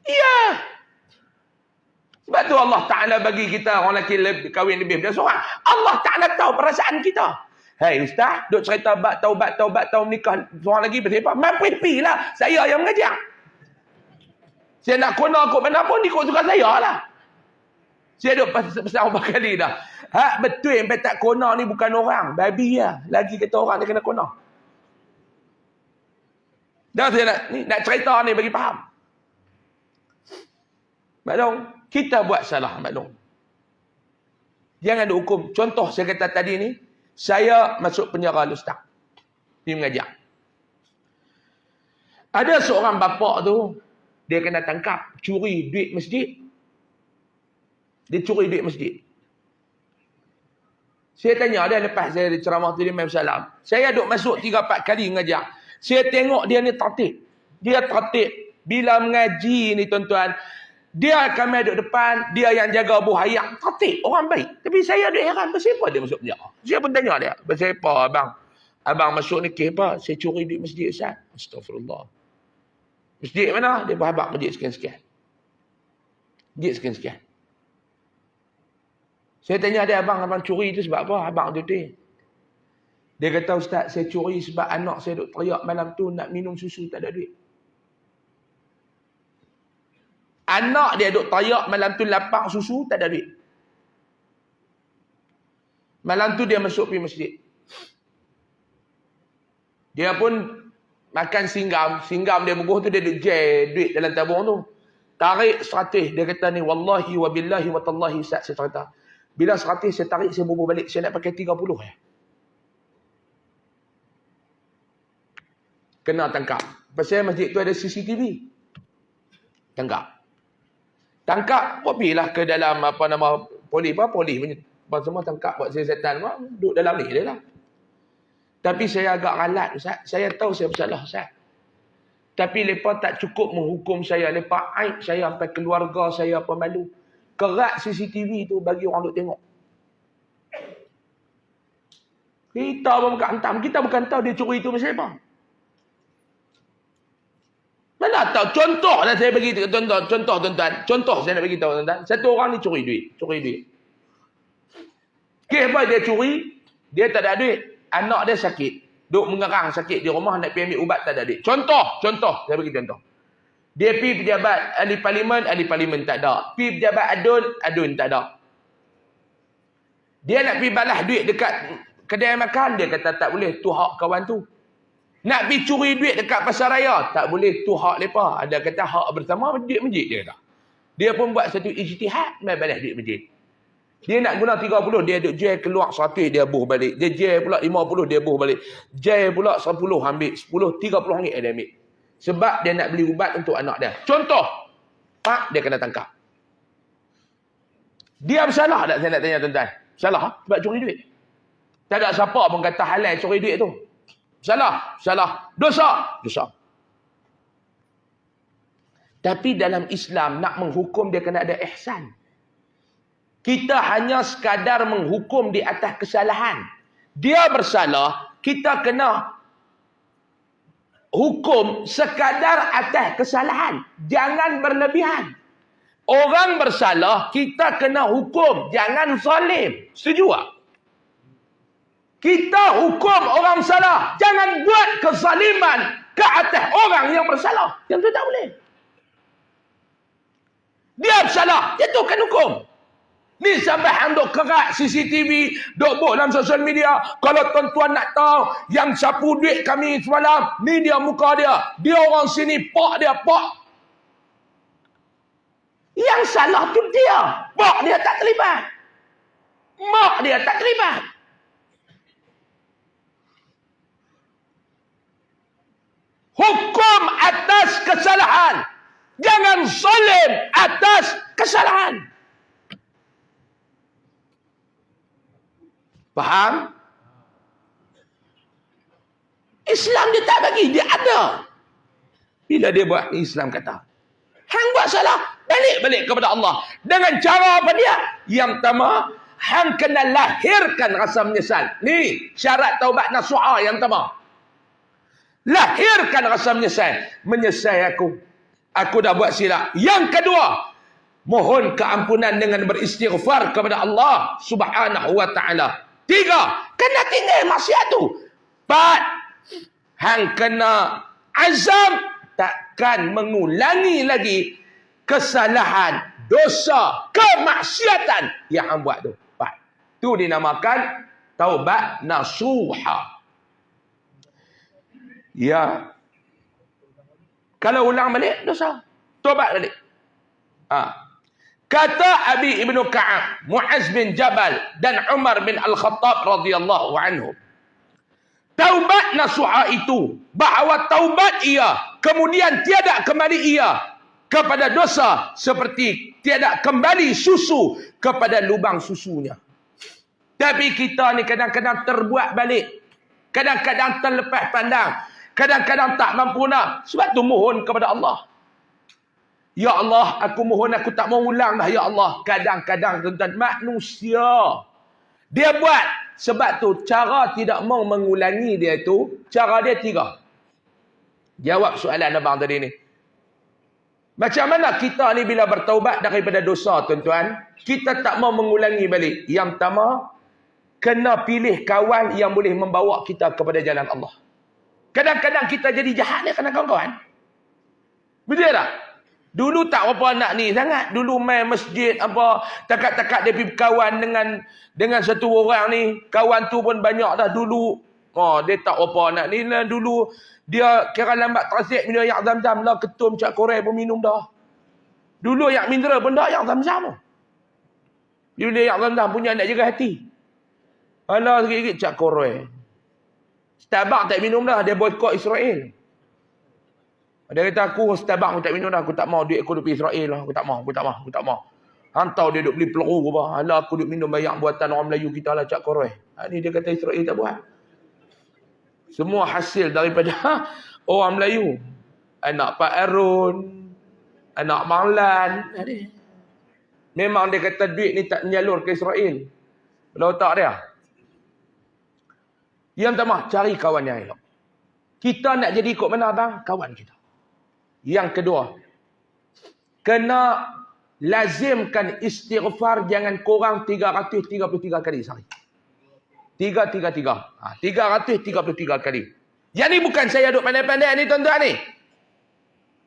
Iya. Sebab tu Allah Ta'ala bagi kita orang lelaki kahwin lebih dari seorang. Allah Ta'ala tahu perasaan kita. Hei ustaz, duk cerita taubat nikah seorang lagi pasal apa? Mampu lah. Saya yang mengajar. Saya nak kena kot mana pun ikut suka saya lah. Saya duk pesan berapa kali dah. Hak betul yang tak kena ni bukan orang. Babi lah. Lagi kata orang dia kena kena. Dah saya nak cerita ni bagi faham. Maklum, kita buat salah maklum. Jangan ada hukum. Contoh saya kata tadi ni, saya masuk penjara ustaz. Dia mengajar. Ada seorang bapa tu, dia kena tangkap curi duit masjid. Dia curi duit masjid. Saya tanya dia lepas saya ceramah tu dia main salam. Saya duk masuk 3-4 kali mengajar. Saya tengok dia ni tertib. Dia tertib. Bila mengaji ni tuan-tuan, dia akan main duduk depan, dia yang jaga buhayak. Tertib, orang baik. Tapi saya duduk heran, pasal apa dia masuk penjara? Saya pun tanya dia, pasal apa abang? Abang masuk ni kes apa? Saya curi duit masjid Ustaz. Astagfirullah. Masjid mana? Dia berhabak masjid sekian-sekian. Masjid sekian-sekian. Saya tanya dia, abang curi tu sebab apa? Abang tu. Dia kata, Ustaz, saya curi sebab anak saya duk teriak malam tu nak minum susu, tak ada duit. Anak dia duk teriak malam tu lapar susu, tak ada duit. Malam tu dia masuk pergi masjid. Dia pun makan singgam. Singgam dia berguh tu dia duk jai duit dalam tabung tu. Tarik 100. Dia kata ni, wallahi wa billahi wa tallahi Ustaz, saya cerita. Bila 100 saya tarik, saya bubuh balik. Saya nak pakai 30 ya. Kena tangkap. Pasal masjid tu ada CCTV. Tangkap. Pergilah ke dalam polis semua tangkap buat siasatan, duduk dalam ni dia lah. Tapi saya agak ralat Ustaz. Saya tahu saya bersalah Ustaz. Tapi mereka tak cukup menghukum saya. Mereka aib saya sampai keluarga saya apa malu. Kerat CCTV tu bagi orang duk tengok. Kita pun bukan hantam. Kita bukan tahu dia curi itu pasal apa. Mana tahu? Contoh lah saya bagi contoh tuan-tuan. Contoh saya nak bagi tahu tuan-tuan. Satu orang ni curi duit. Kes apa dia curi? Dia tak ada duit. Anak dia sakit. Duk mengerang sakit di rumah nak pergi ambil ubat tak ada duit. Contoh. Saya bagi contoh. Dia pergi pejabat ahli parlimen tak ada. Pergi pejabat adun tak ada. Dia nak pergi balas duit dekat kedai makan. Dia kata tak boleh. Tu hak kawan tu. Nak pergi curi duit dekat pasar raya. Tak boleh, tu hak mereka. Ada kata hak bersama duit masjid dia kata. Dia pun buat satu ijtihad, mai balas duit masjid. Dia nak guna 30, dia duk jual keluar 100, dia buh balik. Dia jual pula 50, dia buh balik. Jual pula 10, ambil 10, 30 ringgit dia ambil. Sebab dia nak beli ubat untuk anak dia. Contoh, Pak, dia kena tangkap. Dia bersalah tak saya nak tanya tuan-tuan? Salah sebab curi duit. Tak ada siapa pun kata halal curi duit tu. Salah. Dosa. Tapi dalam Islam nak menghukum dia kena ada ihsan. Kita hanya sekadar menghukum di atas kesalahan. Dia bersalah, kita kena hukum sekadar atas kesalahan. Jangan berlebihan. Orang bersalah, kita kena hukum. Jangan zalim. Setuju tak? Kita hukum orang salah. Jangan buat kezaliman ke atas orang yang bersalah. Yang tu tak boleh. Dia bersalah. Dia tu kan hukum. Ni sampai hang duk kerat CCTV. Duk buat dalam sosial media. Kalau tuan-tuan nak tahu yang sapu duit kami semalam. Ni dia muka dia. Dia orang sini. Pak dia. Yang salah tu dia. Pak dia tak terlibat. Mak dia tak terlibat. Hukum atas kesalahan. Jangan zalim atas kesalahan. Faham? Islam dia tak bagi, dia ada. Bila dia buat, Islam kata, hang buat salah, balik kepada Allah. Dengan cara apa dia? Yang pertama, hang kena lahirkan rasa menyesal. Ni syarat taubat nasuha yang pertama. Lahirkan rasa menyesal. Menyesal aku dah buat silap. Yang kedua, mohon keampunan dengan beristighfar kepada Allah Subhanahu wa taala. 3, kena tinggal maksiat tu. 4, hang kena azam takkan mengulangi lagi kesalahan, dosa, kemaksiatan yang hang buat tu. 4. Tu dinamakan taubat nasuha. Ya. Kalau ulang balik, dosa. Taubat balik. Kata Abi Ibnu Ka'ab, Mu'az bin Jabal dan Umar bin Al-Khattab radhiyallahu anhu. Taubat nasuha itu, bahawa taubat ia, kemudian tiada kembali ia kepada dosa, seperti tiada kembali susu kepada lubang susunya. Tapi kita ni kadang-kadang terbuat balik. Kadang-kadang terlepas pandang. Kadang-kadang tak mampu nak. Sebab tu mohon kepada Allah. Ya Allah, aku mohon, aku tak mau ulang dah, ya Allah. Kadang-kadang tuan-tuan, manusia dia buat. Sebab tu cara tidak mau mengulangi dia tu, cara dia 3. Jawab soalan abang tadi ni. Macam mana kita ni bila bertaubat daripada dosa, tuan-tuan, kita tak mau mengulangi balik. Yang pertama, kena pilih kawan yang boleh membawa kita kepada jalan Allah. Kadang-kadang kita jadi jahat ni kerana kawan-kawan. Betul tak? Dulu tak apa nak ni sangat. Dulu main masjid apa, takat-takat dia pergi berkawan dengan satu orang ni. Kawan tu pun banyak dah dulu. Dia tak apa nak ni lah. Dulu dia kira lambat transit minum air zam-zam lah. Ketum Cak Korel pun minum dah. Dulu yang mineral pun dah air zam-zam. Bila air zam-zam punya nak jaga hati. Alah sikit-sikit Cak Korel. Starbucks tak minum dah. Dia boykot Israel. Dia kata, aku Starbucks tak minum dah. Aku tak mau duit aku duduk Israel lah. Aku tak mau. Hantar dia duduk beli peluru apa. Alah aku duduk minum banyak buatan orang Melayu kita lah Cak Korel. Ni dia kata Israel tak buat. Semua hasil daripada orang Melayu. Anak Pak Arun. Anak Marlan. Memang dia kata duit ni tak menyalur ke Israel. Kalau tak dia. Yang pertama, cari kawan yang elok. Kita nak jadi ikut mana bang? Kawan kita. Yang kedua, kena lazimkan istighfar jangan kurang 333 kali sehari. 333. 333 kali. Yang ni bukan saya duk pandai-pandai ni tuan-tuan ni.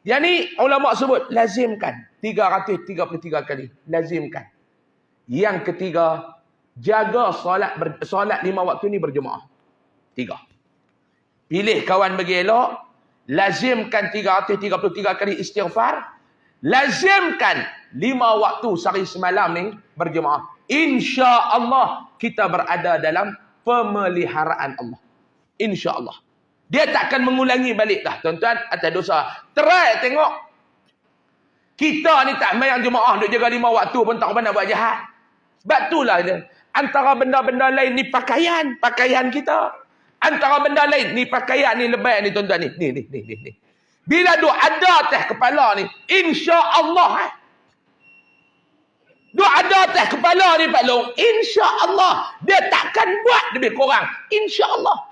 Yang ni ulama sebut lazimkan 333 kali. Lazimkan. Yang ketiga, jaga solat 5 waktu ni berjemaah. 3. Pilih kawan bagi elok. Lazimkan 333 kali istighfar. Lazimkan 5 waktu sehari semalam ni berjemaah. InsyaAllah kita berada dalam pemeliharaan Allah. InsyaAllah. Dia takkan mengulangi balik dah tuan-tuan atas dosa. Try tengok. Kita ni tak main jemaah duk jaga 5 waktu pun tak pernah buat jahat. Sebab itulah dia. Antara benda-benda lain ni pakaian kita. Antara benda lain ni pakaian ni lebay ni tuan-tuan ni. Ni. Bila duk ada atas kepala ni, insya-Allah duk ada atas kepala ni Pak Long, insya-Allah dia takkan buat lebih kurang. Insya-Allah.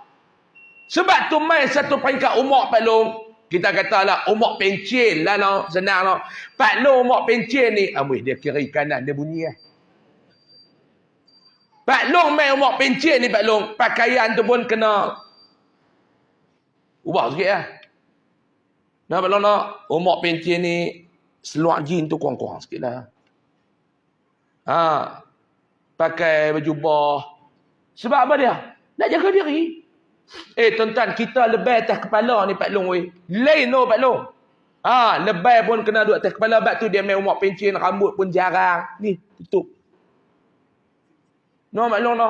Sebab tu main satu peringkat umur Pak Long. Kita katalah umur pencen lah no. Senang no. Pak Long umur pencen ni, dia kiri kanan dia bunyi lah. Pak Long main umur pencen ni Pak Long. Pakaian tu pun kena ubah sikit lah. Nah Pak Long nak umur pencen ni seluar jin tu kurang-kurang sikit lah. Pakai baju bah. Sebab apa dia? Nak jaga diri. Tuan-tuan, kita lebay atas kepala ni Pak Long weh. Lain no Pak Long. Lebay pun kena duduk atas kepala. Sebab tu dia main umur pencen, rambut pun jarang. Ni, tutup. No Mak Long no.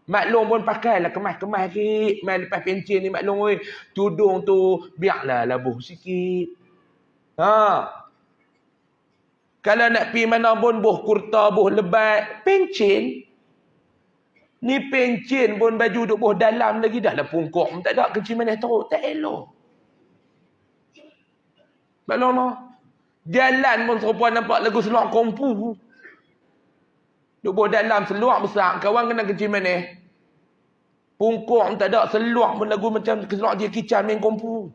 Mak Long pun pakailah kemas-kemas sikit. Main lepas pencen ni Mak Long weh. Tudung tu biarlah labuh sikit. Kalau nak pergi mana pun buh kurta, buh lebat, pencen. Ni pencen pun baju duk bawah dalam lagi dah lah pungkok. Tak ada kencing manis teruk. Tak elok. Balong. Jalan pun serupa nampak lagu seluar kompu. Duk bawah dalam seluar besar. Kawan kena kencing manis. Pungkok tak ada. Seluar pun lagu macam seluar dia kican main kompu.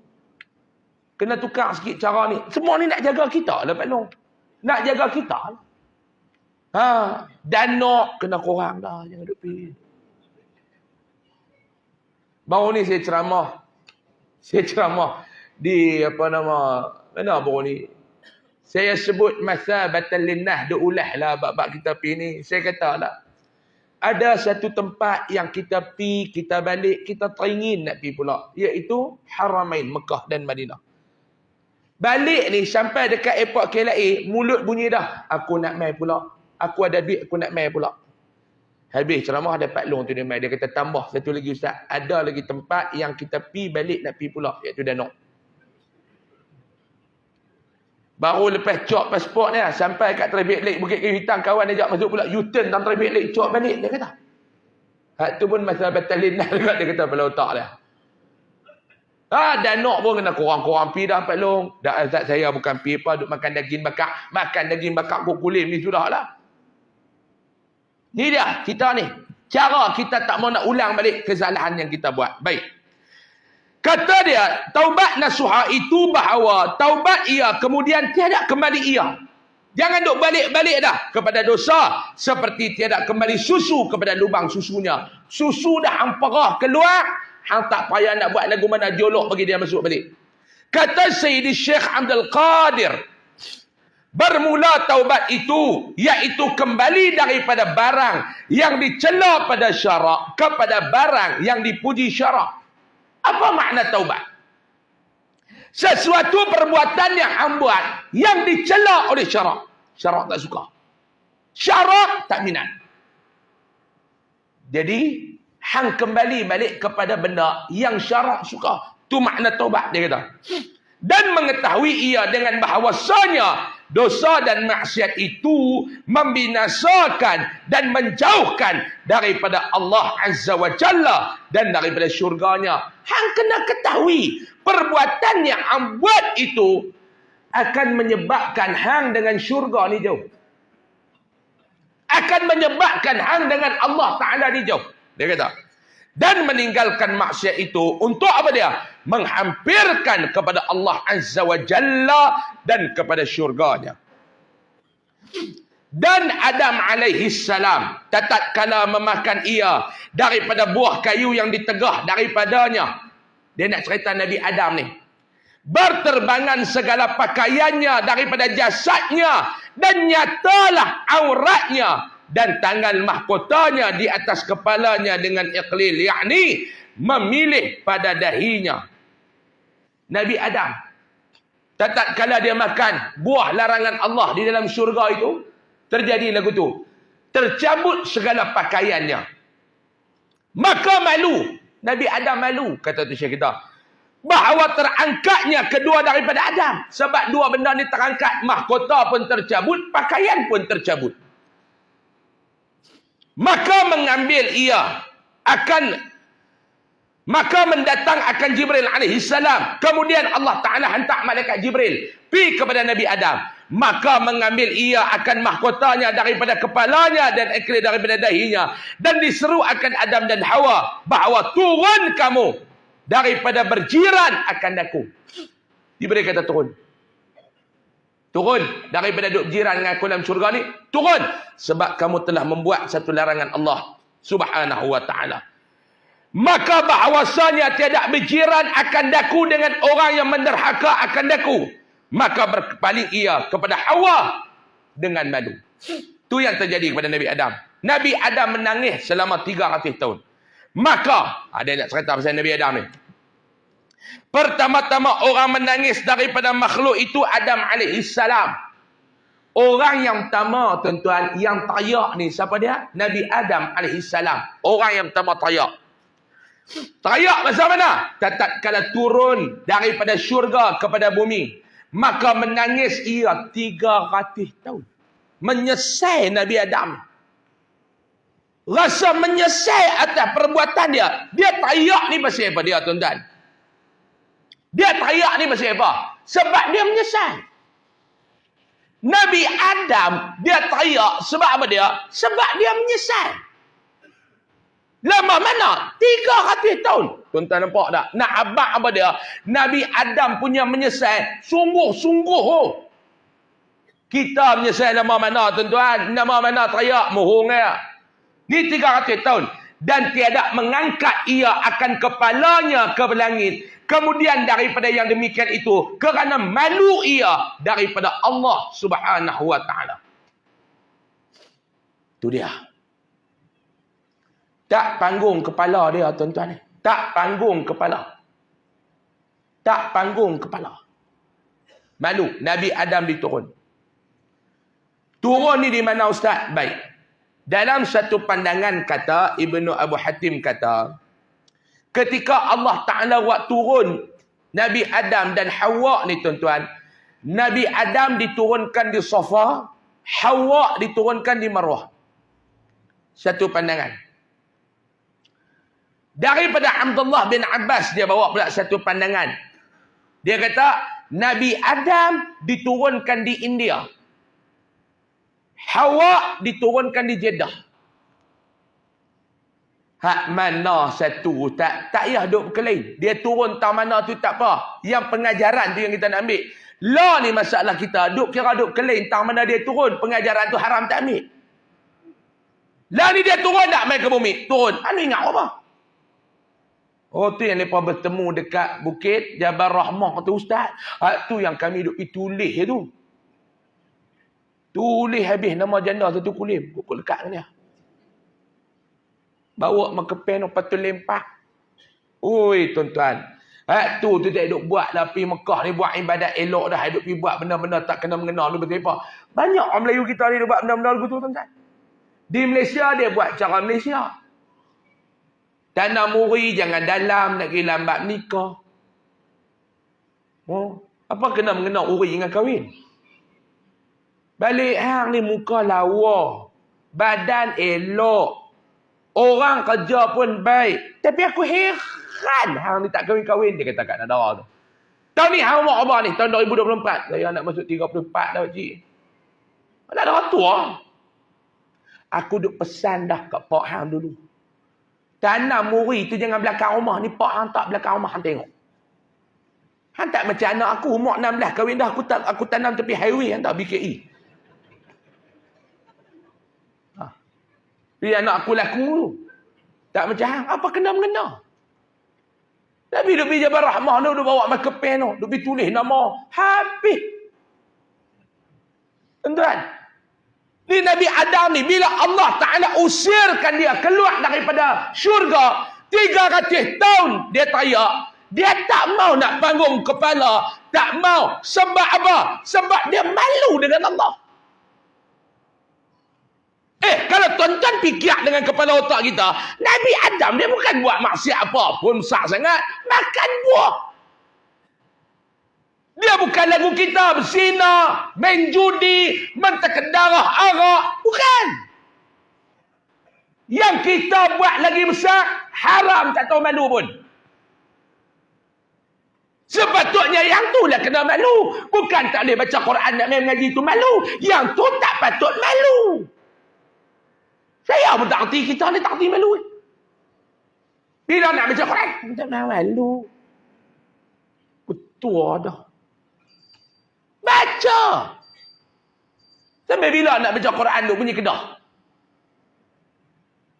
Kena tukar sikit cara ni. Semua ni nak jaga kita lah Pak Long. Nak jaga kita lah. Danok kena korang dah. Jangan duk pergi. Baru ni saya ceramah. Di mana baru ni. Saya sebut masa batal linnah. Duk ulah lah bab-bab kita pergi ni. Saya kata lah. Ada satu tempat yang kita pergi, kita balik, kita teringin nak pergi pula. Iaitu Haramain, Mekah dan Madinah. Balik ni sampai dekat airport KLIA, mulut bunyi dah. Aku nak mai pula. Aku ada duit, aku nak mai pula. Habis ceramah ada Pak Long tu dia mai. Dia kata tambah satu lagi Ustaz. Ada lagi tempat yang kita pergi balik nak pergi pula. Iaitu Danok. Baru lepas cop pasport ni lah. Sampai kat traffic light Bukit Kayu Hitam. Kawan ajak masuk pula. U-turn dalam traffic light. Cop balik. Dia kata. Hak tu pun masa batalin lah. Dia kata pada otak dia. Danok pun kena korang-korang pergi dah Pak Long. Dah Ustaz saya bukan pergi apa. Duk makan daging bakar. Makan daging bakar kukulim ni sudah lah. Ni dia kita ni. Cara kita tak mau nak ulang balik kesalahan yang kita buat. Baik. Kata dia, taubat nasuha itu bahawa taubat ia kemudian tiada kembali ia. Jangan duk balik-balik dah kepada dosa. Seperti tiada kembali susu kepada lubang susunya. Susu dah hamparah keluar. Hang tak payah nak buat lagu mana jolok bagi dia masuk balik. Kata Sayyidi Syekh Abdul Qadir. Bermula taubat itu, iaitu kembali daripada barang yang dicela pada syarak kepada barang yang dipuji syarak. Apa makna taubat? Sesuatu perbuatan yang hang buat yang dicela oleh syarak. Syarak tak suka. Syarak tak minat. Jadi, hang kembali balik kepada benda yang syarak suka. Tu makna taubat dia kata. Dan mengetahui ia dengan bahawasanya dosa dan maksiat itu membinasakan dan menjauhkan daripada Allah Azza wa Jalla dan daripada syurganya. Hang kena ketahui perbuatan yang hang buat itu akan menyebabkan hang dengan syurga ni jauh. Akan menyebabkan hang dengan Allah Ta'ala ni jauh. Dia kata. Dan meninggalkan maksiat itu untuk apa dia? Menghampirkan kepada Allah Azza wa Jalla dan kepada syurganya. Dan Adam alaihi salam tatkala memakan ia daripada buah kayu yang ditegah daripadanya. Dia nak cerita Nabi Adam ni. Berterbangan segala pakaiannya daripada jasadnya dan nyatalah auratnya dan tangan mahkotanya di atas kepalanya dengan iqlil, yakni memilih pada dahinya. Nabi Adam tatkala dia makan buah larangan Allah di dalam syurga itu, terjadi lagu tu, tercabut segala pakaiannya. Maka malu, Nabi Adam malu, kata tu Syekh kita, bahawa terangkatnya kedua daripada Adam. Sebab dua benda ni terangkat, mahkota pun tercabut, pakaian pun tercabut. Maka mendatang akan Jibril alaihi salam. Kemudian Allah Ta'ala hantar malaikat Jibril pergi kepada Nabi Adam. Maka mengambil ia akan mahkotanya daripada kepalanya dan ikhlas daripada dahinya. Dan diseru akan Adam dan Hawa bahawa turun kamu daripada berjiran akan aku. Jibril kata turun. Turun daripada duduk jiran dengan aku dalam syurga ni. Turun. Sebab kamu telah membuat satu larangan Allah Subhanahu wa ta'ala. Maka bahawasanya tiada berjiran akan daku dengan orang yang menderhaka akan daku. Maka berpaling ia kepada Hawa dengan malu. Itu yang terjadi kepada Nabi Adam. Nabi Adam menangis selama 300 tahun. Maka, ada nak cerita pasal Nabi Adam ni. Pertama-tama orang menangis daripada makhluk itu Adam alaihissalam. Orang yang pertama tuan-tuan yang tayak ni siapa dia? Nabi Adam alaihissalam. Orang yang pertama tayak. Tayak masa mana? Tatkala turun daripada syurga kepada bumi. Maka menangis ia 300 tahun. Menyesal Nabi Adam. Rasa menyesal atas perbuatan dia. Dia teriak ni pasal apa dia, tuan-tuan? Dia teriak ni pasal apa? Sebab dia menyesal. Nabi Adam, dia teriak sebab apa dia? Sebab dia menyesal. Lama mana? 300 tahun. Tuan-tuan nampak tak? Nak abang apa dia? Nabi Adam punya menyesal. Sungguh-sungguh. Kita menyesal lama mana, tuan-tuan? Lama mana teriak? Mohong ya. Ni 300 tahun. Dan tiada mengangkat ia akan kepalanya ke langit. Kemudian daripada yang demikian itu, kerana malu ia daripada Allah Subhanahu wa ta'ala. Itu dia. Tak panggung kepala dia, tuan-tuan. Tak panggung kepala. Tak panggung kepala. Malu. Nabi Adam diturun. Turun ni di mana, Ustaz? Baik. Dalam satu pandangan kata, Ibnu Abu Hatim kata, ketika Allah Ta'ala buat turun Nabi Adam dan Hawa ni, tuan-tuan, Nabi Adam diturunkan di Safa, Hawa diturunkan di Marwah. Satu pandangan. Daripada Abdullah bin Abbas, dia bawa pula satu pandangan. Dia kata, Nabi Adam diturunkan di India. Hawa diturunkan di Jeddah. Hak mana satu tak payah duk berkelain. Dia turun tak mana tu tak apa. Yang pengajaran tu yang kita nak ambil. Lah ni masalah kita. Duk kira duk berkelain tak mana dia turun. Pengajaran tu haram tak ambil. Lah ni dia turun tak main ke bumi? Turun. Anu ingat apa? Oh tu yang mereka bertemu dekat bukit Jabal Rahmah tu, Ustaz. Hak tu yang kami duk pergi tulis tu. Tulis habis nama janda satu kulim. Kukul lekat dengan dia. Bawa makepen patut lempak. Oi tuan-tuan. Tu tak duk buat lah pergi Mekah ni buat ibadat elok dah. Duk pergi buat benda-benda tak kena mengenal lu betul apa. Banyak orang Melayu kita ni duk buat benda-benda begitu, tuan-tuan. Di Malaysia dia buat cara Malaysia. Tanah muri jangan dalam nak pergi lambat nikah. Oh, apa kena mengenal uri dengan kahwin? Balik hang ni muka lawa. Badan elok. Orang kerja pun baik. Tapi aku heran. Hang ni tak kahwin-kahwin. Dia kata kat Nadara tu. Tahun ni hang umur apa ni? Tahun 2024. Saya nak masuk 34 dah, Pakcik. Tak ada orang tua. Aku duk pesan dah kat pak hang dulu. Tanam muri tu jangan belakang rumah. Ni pak hang tak belakang rumah hang tengok. Hang tak macam anak aku. Umur 16 kahwin dah. Aku tanam tepi highway. Hang tak BKE. Dia anak aku laku tu. Tak macam hang. Apa kena-mengena? Tapi duk pergi Jabal Rahmah tu. Duk bawa makepen tu. Duk pergi tulis nama. Habis. Tuan-tuan. Ni Nabi Adam ni. Bila Allah Ta'ala usirkan dia keluar daripada syurga. 300 tahun dia teriak. Dia tak mau nak panggung kepala. Tak mau. Sebab apa? Sebab dia malu dengan Allah. Kalau tuan-tuan fikir dengan kepala otak kita, Nabi Adam dia bukan buat maksiat apa pun besar sangat. Makan buah. Dia bukan lagu kita berzina, main judi, menterkedarah arak. Bukan. Yang kita buat lagi besar, haram tak tahu malu pun. Sepatutnya yang tu lah kena malu. Bukan tak boleh baca Quran nak main mengaji tu malu. Yang tu tak patut malu. Saya pun tak kerti kita ni tak kerti malu. Bila nak baca Quran, tak malu. Ketua dah. Baca. Sampai bila nak baca Quran tu bunyi kedah?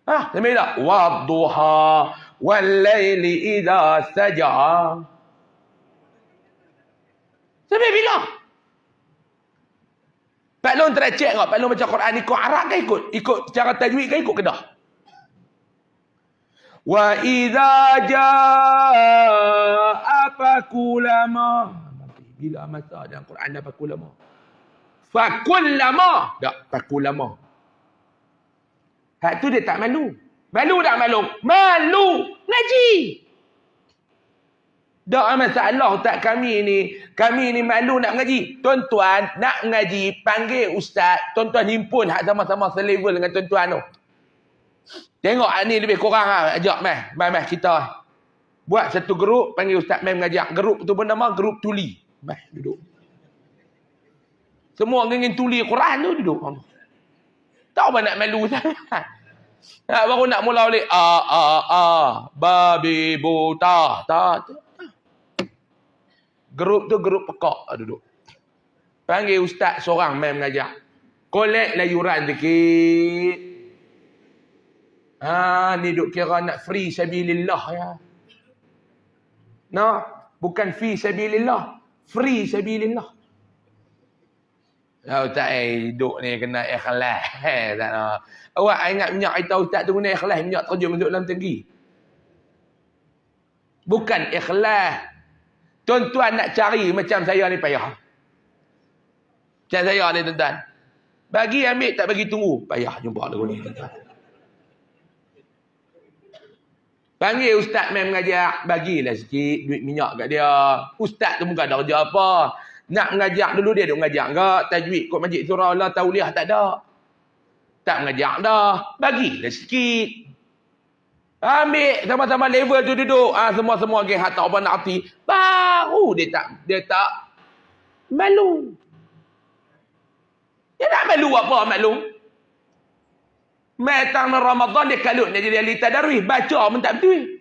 Sampai bila? Wadduha wal-laili idza saja. Sampai bila? Pak Long tercek tak? Pak Long baca Quran ikut Arab ke ikut cara tajwid ke ikut kedah? Wa idza jaa fakulama. Bila masa dalam Quran ada fakulama. Fakulama. Tak, fakulama. Hak tu dia tak malu. Malu tak malu? Malu. Ngaji. Tak masalah tak kami ni malu nak mengaji. Tuan-tuan nak mengaji panggil ustaz, tuan-tuan himpun hak sama-sama selevel dengan tuan-tuan tu. Tengok ni lebih kurang lah. Ajak mai kita. Buat satu grup, panggil Ustaz mai mengajak. Grup tu pun nama grup tuli. Mai duduk. Semua ingin tuli Quran tu duduk. Tahu apa nak malu sangat. Baru nak mula balik. Babi buta. Grup tu grup pekak duduk. Panggil Ustaz seorang mai mengajak. Kolek layuran sikit. Ni duk kira nak free sabilillah ya. No, bukan fi sabilillah, free sabilillah. Ustaz duk ni kena ikhlas. Tak nak. Awak ingat minyak kita Ustaz tu guna ikhlas, minyak terjun masuk dalam tangki. Bukan ikhlas. Tuan-tuan nak cari macam saya ni payah. Macam saya ni tuan-tuan. Bagi ambil tak bagi tunggu. Payah jumpa lagu ni tuan-tuan. Panggil Ustaz mai mengajak, bagilah sikit duit minyak kat dia. Ustaz tu bukan ada kerja apa. Nak mengajak dulu dia duk mengajak enggak. Tajwid kot majlis surah lah, tauliah tak ada. Tak mengajak dah. Bagilah sikit. Ambil sama-sama level tu duduk. Semua-semua geng tak apa nak arti. Baru dia tak malu. Dia nak malu apa malu? Metang Ramadan dia kalut dia jadi ahli tadarwih. Baca pun tak betul.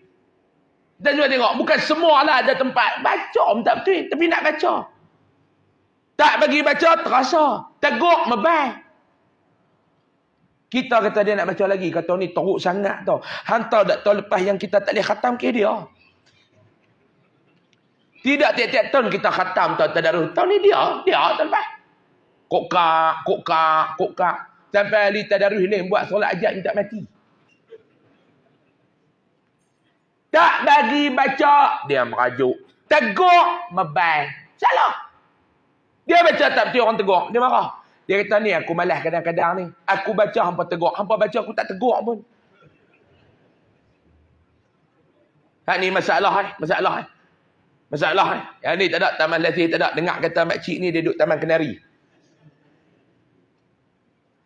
Dan juga tengok. Bukan semua lah ada tempat. Baca pun tak betul. Tapi nak baca. Tak bagi baca, terasa. Teguk, mebal. Kita kata dia nak baca lagi. Kata ni teruk sangat tau. Hantar tak tahu lepas yang kita tak boleh khatam ke dia. Tidak tiap-tiap tahun kita khatam tau tadarwih. Tahun ni dia lepas. Kokak. Sampai ahli tadarwih ni buat solat ajak ni tak mati. Tak bagi baca, dia merajuk. Teguk, mebal. Salah. Dia baca tak betul orang teguk. Dia marah. Dia kata ni aku malas kadang-kadang ni. Aku baca hampa teguk. Hampa baca aku tak teguk pun. Ni masalah. Yang ni tak ada. Taman Latih tak ada. Dengar kata makcik ni dia duduk Taman Kenari.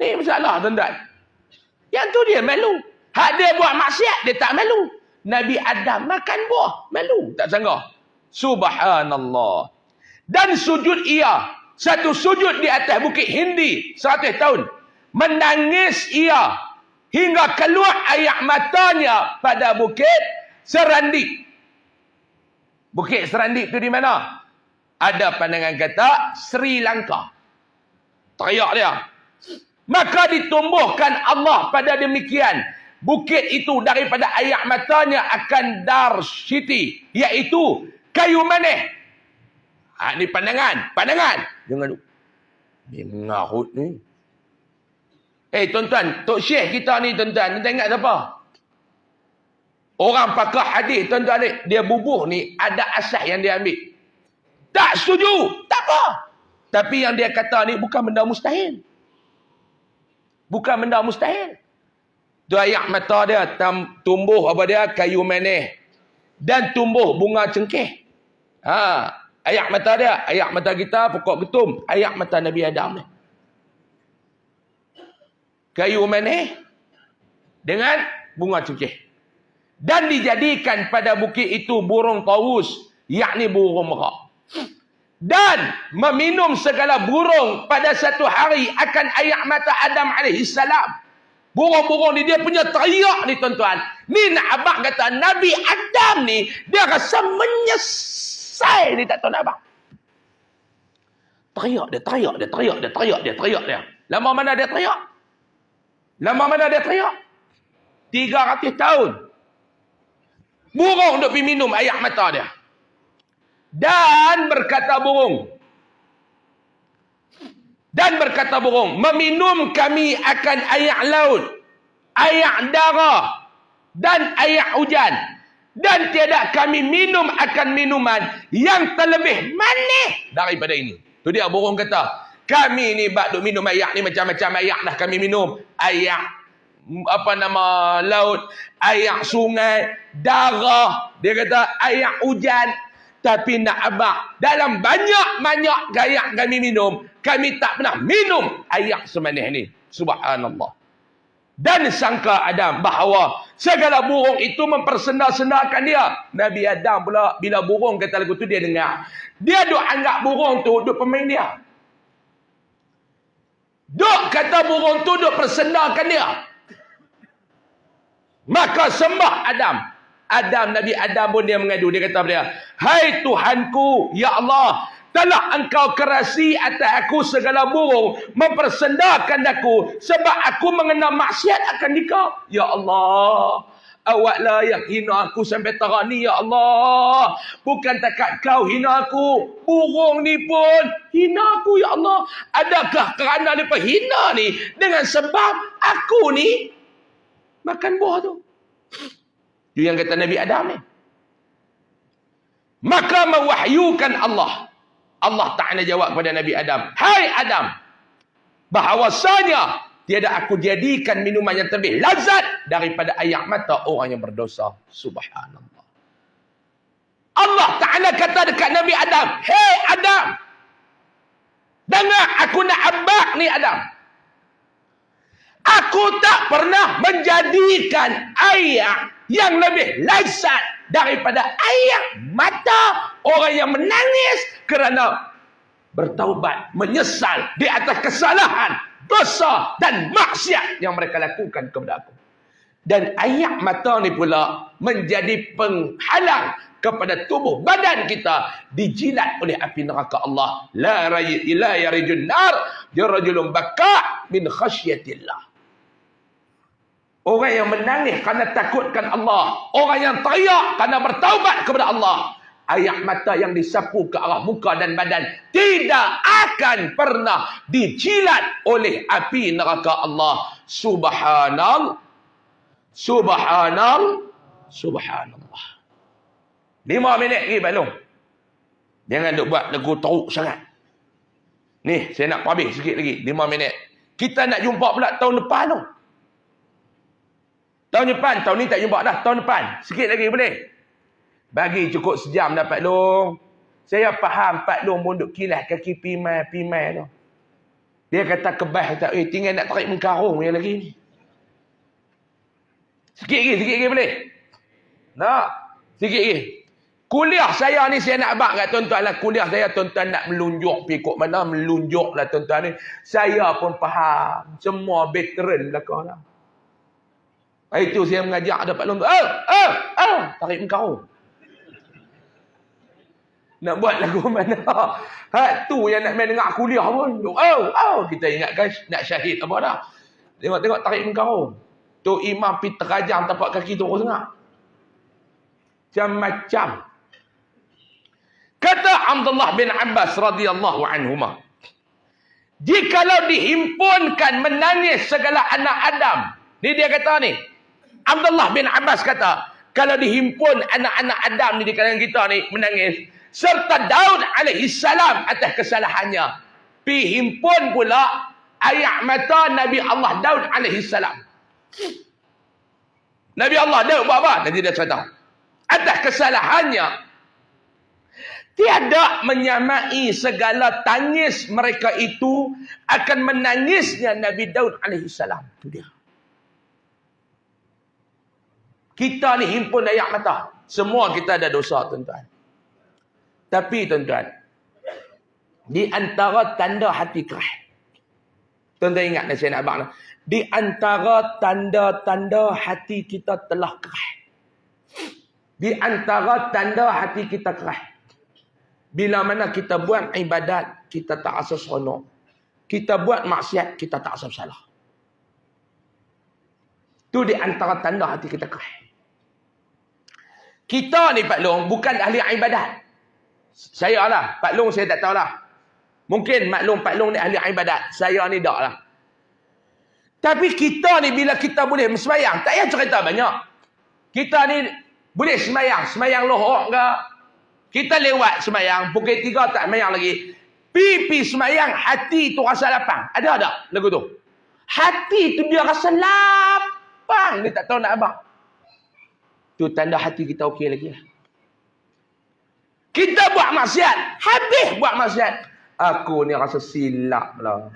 Ni masalah tuan-tuan. Yang tu dia malu. Hak dia buat maksiat, dia tak malu. Nabi Adam makan buah, malu. Tak sangka. Subhanallah. Dan sujud ia. Satu sujud di atas bukit Hindi. 100 tahun. Menangis ia. Hingga keluar air matanya pada bukit Serandik. Bukit Serandik tu di mana? Ada pandangan kata Sri Lanka. Teriak dia. Maka ditumbuhkan Allah pada demikian. Bukit itu daripada air matanya akan Dar City. Iaitu kayu manis. Ni pandangan. Jangan lupa. Dia mengarut ni. Tuan-tuan. Tok Syekh kita ni tuan-tuan. Tuan ingat siapa? Orang pakar hadis tuan-tuan ni. Dia bubuh ni ada asas yang dia ambil. Tak setuju. Tak apa. Tapi yang dia kata ni bukan benda mustahil. Bukan benda mustahil. Tu air mata dia tumbuh apa dia? Kayu manis. Dan tumbuh bunga cengkeh. Air mata dia. Air mata kita pokok ketum. Air mata Nabi Adam ni. Kayu manis. Dengan bunga cengkeh. Dan dijadikan pada bukit itu burung taus. Yakni burung merak. Dan meminum segala burung pada satu hari akan air mata Adam AS. Burung-burung ni dia punya teriak ni tuan-tuan. Ni nak abang kata Nabi Adam ni dia rasa menyesal ni tak tahu nak abang. Teriak dia. Lama mana dia teriak? 300 tahun. Burung duk pergi minum air mata dia. Dan berkata burung, meminum kami akan air laut, air darah, dan air hujan. Dan tiada kami minum akan minuman yang terlebih manis daripada ini. Tu dia burung kata, kami ni bak duk minum air ni macam-macam air dah kami minum. Air laut, air sungai, darah. Dia kata air hujan. Tapi nak abang, dalam banyak-banyak gaya kami minum, kami tak pernah minum air semanis ni. Subhanallah. Dan sangka Adam bahawa segala burung itu mempersenda-sendakan dia. Nabi Adam pula bila burung kata lagu tu dia dengar. Dia duk anggap burung tu duk pemain dia. Duk kata burung tu duk persendakan dia. Maka sembah Adam. Nabi Adam pun dia mengadu. Dia kata pada dia, hai Tuhanku, ya Allah, telah engkau kerasi atas aku segala burung, mempersendakan aku, sebab aku mengenal maksiat akan dikau. Ya Allah, awaklah yang hina aku sampai terang ni, ya Allah. Bukan takat kau hina aku, burung ni pun hina aku, ya Allah. Adakah kerana mereka hina ni dengan sebab aku ni makan buah tu? Itu yang kata Nabi Adam ni. Maka mewahyukan Allah Ta'ala jawab kepada Nabi Adam, hai Adam, bahawasanya tiada aku jadikan minuman yang lebih lazat daripada air mata orang yang berdosa. Subhanallah. Allah Ta'ala kata dekat Nabi Adam, hei Adam, dengar aku nak abak ni Adam. Aku tak pernah menjadikan air yang lebih lazat daripada air mata orang yang menangis kerana bertaubat, menyesal di atas kesalahan, dosa dan maksiat yang mereka lakukan kepada aku. Dan air mata ni pula menjadi penghalang kepada tubuh badan kita dijilat oleh api neraka Allah. La yarijun nar yarajulun baka min khasyatillah. Orang yang menangis kerana takutkan Allah, orang yang teriak kerana bertaubat kepada Allah, air mata yang disapu ke arah muka dan badan tidak akan pernah dijilat oleh api neraka Allah. Subhanallah. 5 minit lagi Pak Long. Jangan duk buat lagu teruk sangat. Ni saya nak habis sikit lagi, 5 minit. Kita nak jumpa pula tahun depan tu. Tahun ni tak jumpa dah. Tahun depan. Sikit lagi boleh? Bagi cukup sejam dah Pak Long. Saya faham Pak Long pun duk kilas kaki pimai tu. Dia kata kebas. Kata, tinggal nak tarik mengkarung yang lagi ni. Sikit lagi boleh? Nak? Sikit lagi. Kuliah saya ni saya nak abang kat tuan-tuan lah. Kuliah saya tuan-tuan nak melunjuk. Pikuk mana melunjuk lah tuan-tuan ni. Saya pun faham. Semua veteran belakang lah. Itu saya mengajak ada Pak Long tu. Tarik mengkarung. Nak buat lagu mana? Tu yang nak main dengar kuliah pun. Kita ingatkan nak syahid apa dah. Tengok tarik mengkarung. Tu imam pergi terajang tapak kaki tu orang tengah. Macam-macam. Kata Abdullah bin Abbas radhiyallahu anhuma, jikalau dihimpunkan menangis segala anak Adam. Ni dia kata ni. Abdullah bin Abbas kata, kalau dihimpun anak-anak Adam ni di kalangan kita ni menangis, serta Daud alaihi salam atas kesalahannya, dihimpun pula air mata Nabi Allah Daud alaihi salam. Nabi Allah Daud buat apa? Nanti dia cerita. Atas kesalahannya, tiada menyamai segala tangis mereka itu akan menangisnya Nabi Daud alaihi salam. Itu dia. Kita ni himpun air mata. Semua kita ada dosa tuan-tuan. Tapi tuan-tuan, di antara tanda hati keras. Tuan-tuan ingat saya nak abang. Di antara tanda-tanda hati kita telah keras. Di antara tanda hati kita keras. Bila mana kita buat ibadat, kita tak rasa seronok. Kita buat maksiat, kita tak rasa salah. Itu di antara tanda hati kita keras. Kita ni Pak Long bukan ahli ibadat. Saya lah. Pak Long saya tak tahulah. Mungkin Pak Long ni ahli ibadat. Saya ni tak lah. Tapi kita ni bila kita boleh sembahyang, tak payah cerita banyak. Kita ni boleh sembahyang lohor ke. Kita lewat sembahyang, pukul 3 tak sembahyang lagi. Pipi sembahyang, hati tu rasa lapang. Ada tak lagu tu? Hati tu dia rasa lapang. Dia tak tahu nak abang. Tu tanda hati kita okey lagi lah. Kita buat maksiat. Habis buat maksiat. Aku ni rasa silap lah.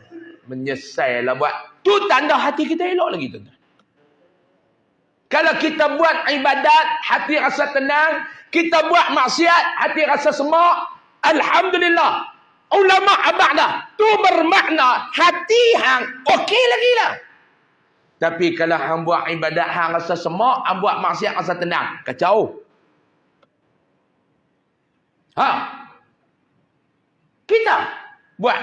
Menyesal lah buat. Tu tanda hati kita elok lagi tuan-tuan. Kalau kita buat ibadat, hati rasa tenang. Kita buat maksiat, hati rasa semak. Alhamdulillah. Ulama abang dah. Tu bermakna hati hang okey lagi lah. Tapi kalau hang buat ibadat, hang rasa semak, hang buat maksiat rasa tenang. Kacau. Kita buat.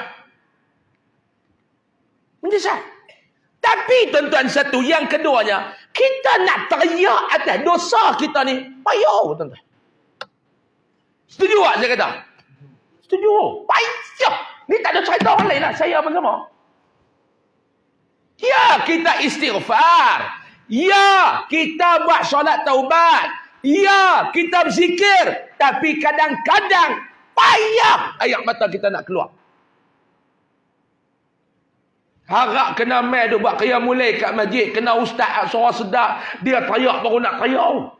Menyesal. Tapi tuan-tuan satu, yang keduanya, kita nak teriak atas dosa kita ni, payah tuan-tuan. Setuju tak saya kata? Setuju. Payah. Ni tak ada cerita orang lain lah. Saya bersama. Ya, kita istighfar. Ya, kita buat solat taubat. Ya, kita berzikir. Tapi kadang-kadang payah air mata kita nak keluar. Harap kena mai duk buat qiyamul lail kat masjid, kena ustaz suara sedap, dia teriak baru nak teriak.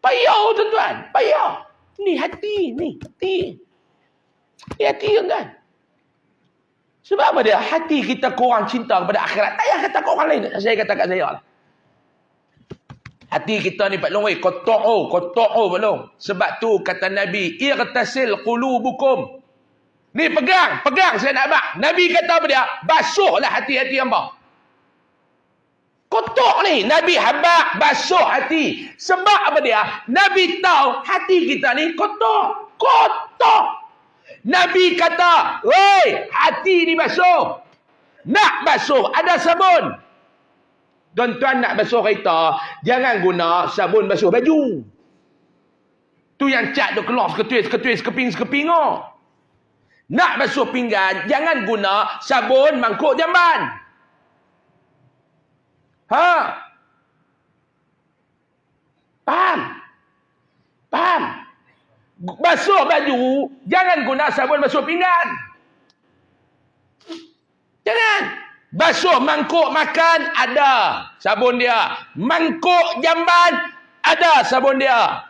Payah tuan-tuan, payah. Ni hati, ni hati. Ni hati tuan-tuan. Sebab apa dia? Hati kita kurang cinta kepada akhirat. Tak payah kata kat orang lain. Saya kata kat saya lah. Hati kita ni Pak Long, kotor Pak Long. Sebab tu kata Nabi, irtasil qulubukum. Ni pegang saya nak abang. Nabi kata apa dia? Basuhlah hati-hati hamba. Kotor ni, Nabi habaq basuh hati. Sebab apa dia? Nabi tahu hati kita ni kotor. Nabi kata, "Woi, hati ni basuh. Nak basuh, ada sabun." Tuan-tuan nak basuh kereta, jangan guna sabun basuh baju. Tu yang cat duk keluar seketuis, sekeping. Nak basuh pinggan, jangan guna sabun mangkuk jamban. Faham? Basuh baju, jangan guna sabun basuh pinggan. Jangan. Basuh mangkuk makan, ada sabun dia. Mangkuk jamban, ada sabun dia.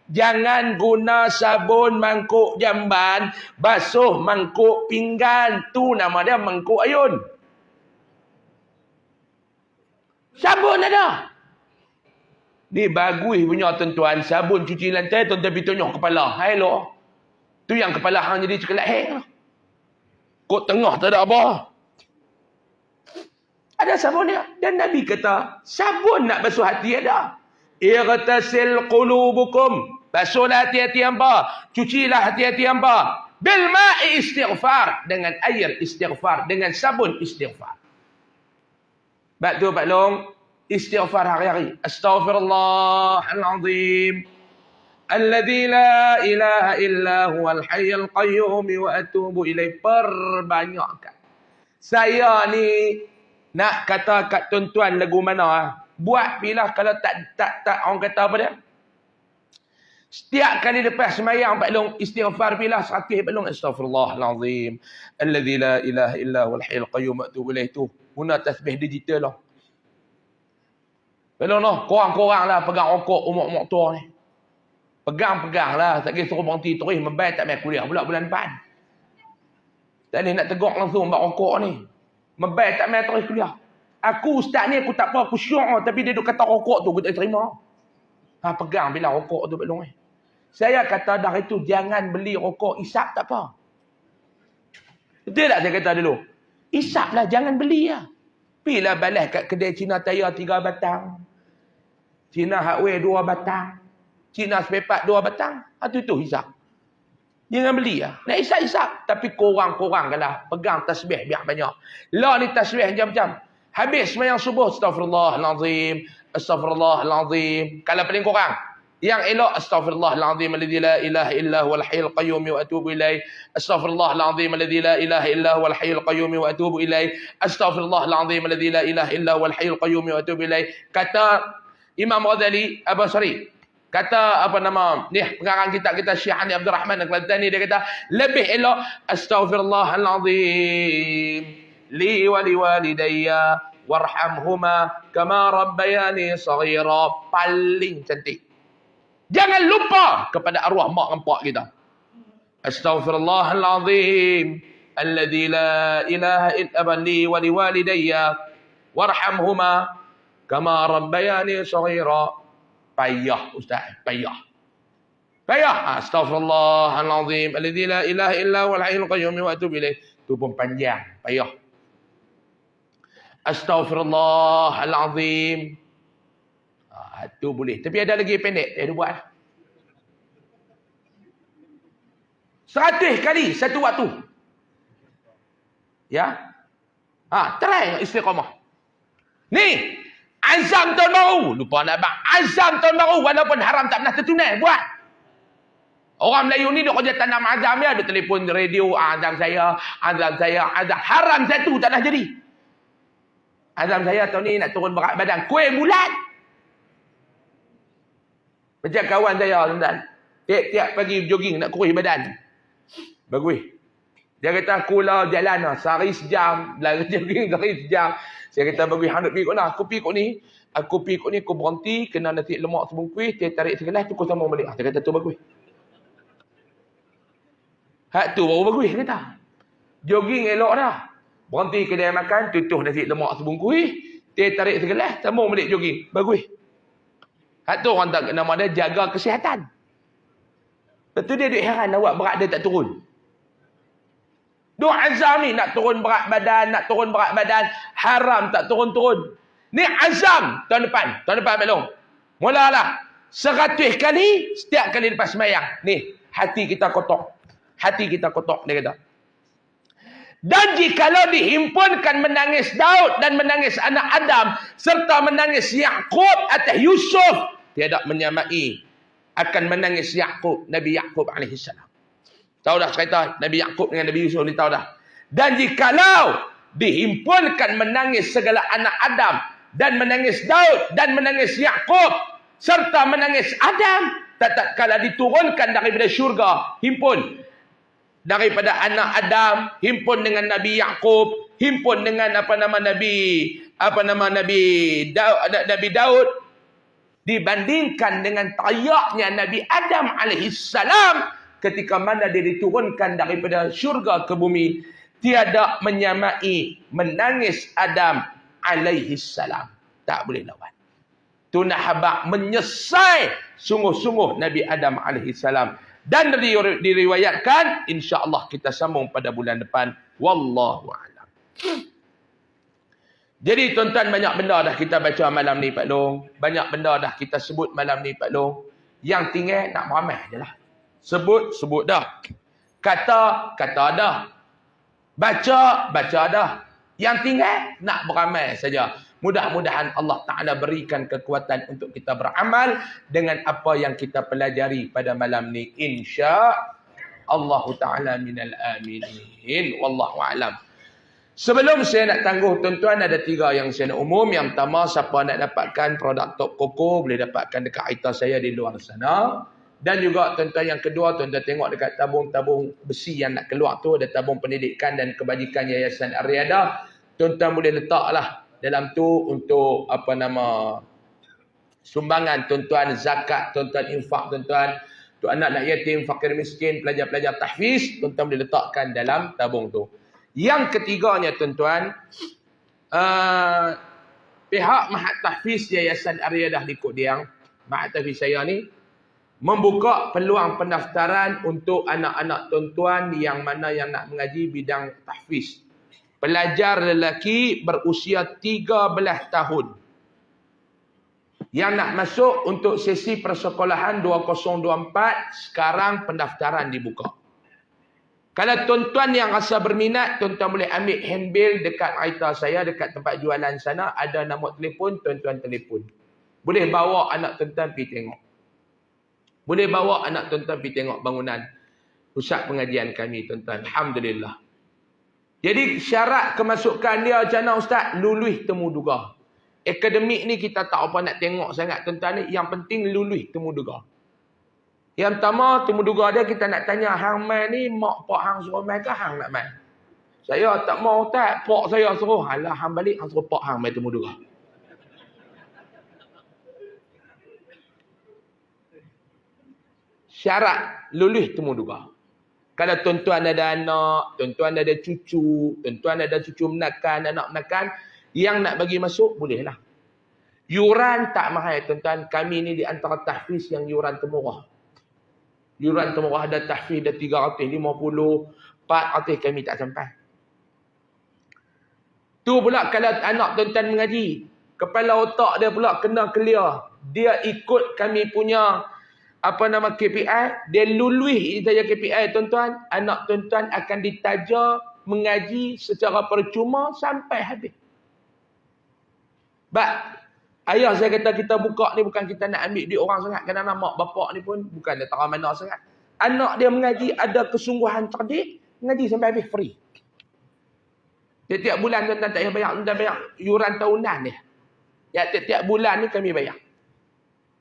Jangan guna sabun mangkuk jamban, basuh mangkuk pinggan. Tu nama dia mangkuk ayun. Sabun ada. Ni bagus punya tuan-tuan. Sabun cuci lantai, tuan-tuan pergi tunjuk kepala. Hai lo. Tu yang kepala hang jadi cekelat hang. Kok tengah tak ada apa. Ada sabun dia. Dan Nabi kata, sabun nak basuh hati ada. Irtasil qulubukum. Basuhlah hati-hati hamba. Cucilah hati-hati hamba. Bil ma'i istighfar. Dengan air istighfar. Dengan sabun istighfar. Sebab tu Pak Long, istighfar hari-hari. Astaghfirullahalazim. Alladzi la ilaha illa huwal hayyul qayyum wa atubu ilaih. Perbanyakkan. Saya ni nak kata kat tuan-tuan lagu mana, buat bila kalau tak orang kata apa dia? Setiap kali lepas sembahyang Pak Long istighfar bila 100 Pak Long, astaghfirullahalazim. Alladzi la ilaha illa huwal hayyul qayyum wa atubu ilaih tu. Guna tasbih digital lah. Pak Long noh, korang-korang lah pegang rokok umur-umur tua ni. Pegang-pegang lah, tak kira suruh berhenti terus, membayar tak main kuliah pula bulan depan. Tak boleh nak tegur langsung buat rokok ni. Membayar tak main terus kuliah. Aku ustaz ni, aku tak apa, aku syok tapi dia duk kata rokok tu, aku tak terima. Pegang bila rokok tu Pak Long. Saya kata dah itu, jangan beli rokok isap tak apa. Betul tak saya kata dulu? Isap lah, jangan beli lah. Pergilah balas kat kedai Cina Tayar 3 batang. Cina Hardware 2 batang. Cina Sepepat 2 batang. Itu hisap. Jangan beli lah. Nak hisap-hisap. Tapi korang-korang lah. Pegang tasbih biar banyak. Lah ni tasbih jam-jam. Habis sembahyang subuh. Astaghfirullahalazim. Astaghfirullahalazim. Kalau paling korang. Yang elok astaghfirullahalazim alladzi la ilaha illa huwal hayyul qayyum wa atubu ilaih. Astaghfirullahalazim alladzi la ilaha illa huwal hayyul qayyum wa atubu ilaih. Astaghfirullahalazim alladzi la ilaha illa huwal hayyul qayyum wa atubu ilaih. Kata Imam Ghazali Abasri, kata apa nama ni pengarang kitab kita Syekh Ali Abdul Rahman Al-Qadani, dia kata lebih elok astaghfirullahalazim li wa liwalidayya warhamhuma kama rabbayani saghira. Paling cantik. Jangan lupa kepada arwah mak dan pak kita. Astaghfirullahalazim alladzi la ilaha illa li wa liwalidayya warhamhuma kama rabbayani shaghira. Payah ustaz, payah. Astaghfirullahalazim alladzi la ilaha illa huwal hayyul qayyum wa atubu ilaih. Tu pun panjang, payah. Astaghfirullahalazim. Tu boleh. Tapi ada lagi pendek, dia buat. 100 kali satu waktu. Ya. Try istiqamah. Ni, azam tahun baru. Lupa nak bang. Azam tahun baru walaupun haram tak pernah tertunai. Buat. Orang Melayu ni dia kerja tanam azam dia. Dia telefon radio. Azam saya. Haram satu tak dah jadi. Azam saya tahun ni nak turun berat badan. Kuih bulat. Macam kawan saya tuan-tuan. Tiap-tiap pagi jogging nak kurus badan. Bagus. Dia kata aku lah jalan lah. Sehari sejam. Lari jogging sehari sejam. Saya kata bagus. Hang nak pergi kot lah. Aku pergi kot ni. Aku berhenti. Kena nasi lemak sebungkus. Dia tarik segelas. Tukar sambung balik. Saya kata tu bagus. Hak tu baru bagus. Dia kata. Jogging elok dah. Berhenti kedai makan. Tutup nasi lemak sebungkus. Dia tarik segelas. Sambung balik jogging. Bagus. Hak tu orang tak nama dia jaga kesihatan. Betul dia duk heran awak berat dia tak turun. Duk azam ni nak turun berat badan, haram tak turun-turun. Ni azam tahun depan belum. Mulalah 100 kali setiap kali lepas sembahyang. Ni, hati kita kotor dia kata. Dan jikalau dihimpunkan menangis Daud dan menangis anak Adam serta menangis Yakub atas Yusuf, tiada menyamai akan menangis Nabi Yakub alaihi salam. Tahu dah cerita Nabi Yakub dengan Nabi Yusuf ni tahu dah. Dan jikalau dihimpunkan menangis segala anak Adam dan menangis Daud dan menangis Yakub serta menangis Adam, tatkala diturunkan daripada syurga, himpun daripada anak Adam, himpun dengan Nabi Yakub, himpun dengan Nabi Daud, dibandingkan dengan tayaknya Nabi Adam alaihissalam ketika mana dia diturunkan daripada syurga ke bumi, tiada menyamai menangis Adam alaihissalam. Tak boleh lawan. Tu nak habaq menyesal sungguh-sungguh Nabi Adam alaihissalam. Dan diriwayatkan, insya-Allah kita sambung pada bulan depan. Wallahu a'lam. Jadi tuan-tuan, banyak benda dah kita baca malam ni Pak Long. Banyak benda dah kita sebut malam ni Pak Long. Yang tinggal nak beramal je lah. Sebut dah. Kata dah. Baca dah. Yang tinggal nak beramal saja. Mudah-mudahan Allah Ta'ala berikan kekuatan untuk kita beramal dengan apa yang kita pelajari pada malam ni. InsyaAllah Ta'ala minal aminin. Wallahu a'lam. Sebelum saya nak tangguh tuan-tuan, ada 3 yang saya nak umum. Yang pertama, siapa nak dapatkan produk Top Coco boleh dapatkan dekat aitas saya di luar sana. Dan juga tuan-tuan yang kedua, tuan-tuan tengok dekat tabung-tabung besi yang nak keluar tu, ada tabung pendidikan dan kebajikan Yayasan Ar-Riyadah. Tuan-tuan boleh letaklah dalam tu untuk sumbangan tuan-tuan, zakat tuan-tuan, infak tuan-tuan, untuk anak-anak yatim, fakir miskin, pelajar-pelajar tahfiz, tuan-tuan boleh letakkan dalam tabung tu. Yang ketiganya tuan-tuan, pihak Mahat Tahfiz Yayasan Ar-Riyadah di Kodiang, Mahat Tahfiz saya ni, membuka peluang pendaftaran untuk anak-anak tuan-tuan yang mana yang nak mengaji bidang tahfiz. Pelajar lelaki berusia 13 tahun. Yang nak masuk untuk sesi persekolahan 2024, sekarang pendaftaran dibuka. Kalau tuan-tuan yang rasa berminat, tuan-tuan boleh ambil handbill dekat aitas saya, dekat tempat jualan sana. Ada nombor telefon, tuan-tuan telefon. Boleh bawa anak tuan-tuan pergi tengok. Boleh bawa anak tuan-tuan pergi tengok bangunan pusat pengajian kami, tuan-tuan. Alhamdulillah. Jadi syarat kemasukan dia macam mana Ustaz? Lulus temu duga. Akademik ni kita tak apa nak tengok sangat tuan-tuan ni. Yang penting lulus temu duga. Yang pertama, temu duga dia kita nak tanya, hang mai ni mak pak hang suruh mai ke hang nak mai? Saya tak mau tak, pak saya suruh. Alah hang balik hang suruh pak hang mai temu duga. Syarat lulus temu duga. Kalau tuan-tuan ada anak, tuan-tuan ada cucu, tuan-tuan ada cucu menakan, anak menakan, yang nak bagi masuk, bolehlah. Yuran tak mahal tuan-tuan. Kami ni di antara tahfiz yang yuran termurah. Yuran termurah ada tahfiz dah 350, 400 kami tak sampai. Tu pula kalau anak tuan-tuan mengaji, kepala otak dia pula kena clear. Dia ikut kami punya KPI, dia lulus ijazah KPI tuan-tuan, anak tuan-tuan akan ditaja mengaji secara percuma sampai habis. Ayah saya kata kita buka ni bukan kita nak ambil duit orang sangat. Kerana mak bapak ni pun bukan dia tahu mana sangat. Anak dia mengaji ada kesungguhan cerdik, mengaji sampai habis free. Tiap-tiap bulan tuan-tuan tak payah bayar, tuan-tuan bayar yuran tahunan ni. Ya, tiap-tiap bulan ni kami bayar.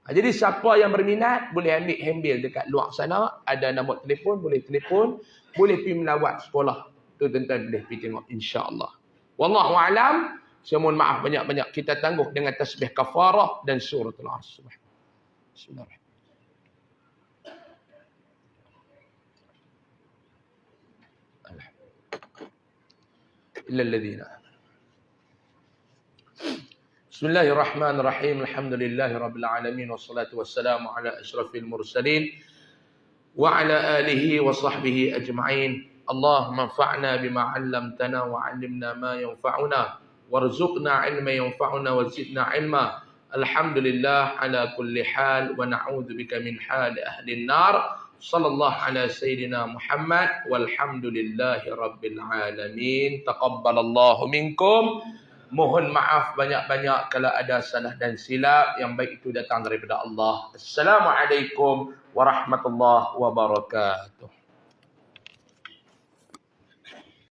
Jadi siapa yang berminat boleh ambil handbill dekat luar sana, ada nombor telefon, boleh pergi melawat sekolah. Tu tuan-tuan boleh pergi tengok insya-Allah. Wallahu a'lam. Saya mohon maaf banyak-banyak kita tangguh dengan tasbih kafarah dan suratul Asr. Bismillahirrahmanirrahim. Illal ladzina. Bismillahirrahmanirrahim. Alhamdulillahirabbil alamin wassalatu wassalamu ala asyrafil mursalin wa ala alihi wa sahbihi ajma'in. Allahumma anfa'na bima 'allamtana wa 'allimna ma yanfa'una warzuqna 'ilman yanfa'una wa zidna 'ilma. Alhamdulillah ala kulli hal wa na'udzubika min hali ahli an-nar. Sallallahu ala sayyidina Muhammad walhamdulillahi rabbil alamin. Taqabbalallahu minkum. Mohon maaf banyak-banyak kalau ada salah dan silap. Yang baik itu datang daripada Allah. Assalamualaikum warahmatullahi wabarakatuh.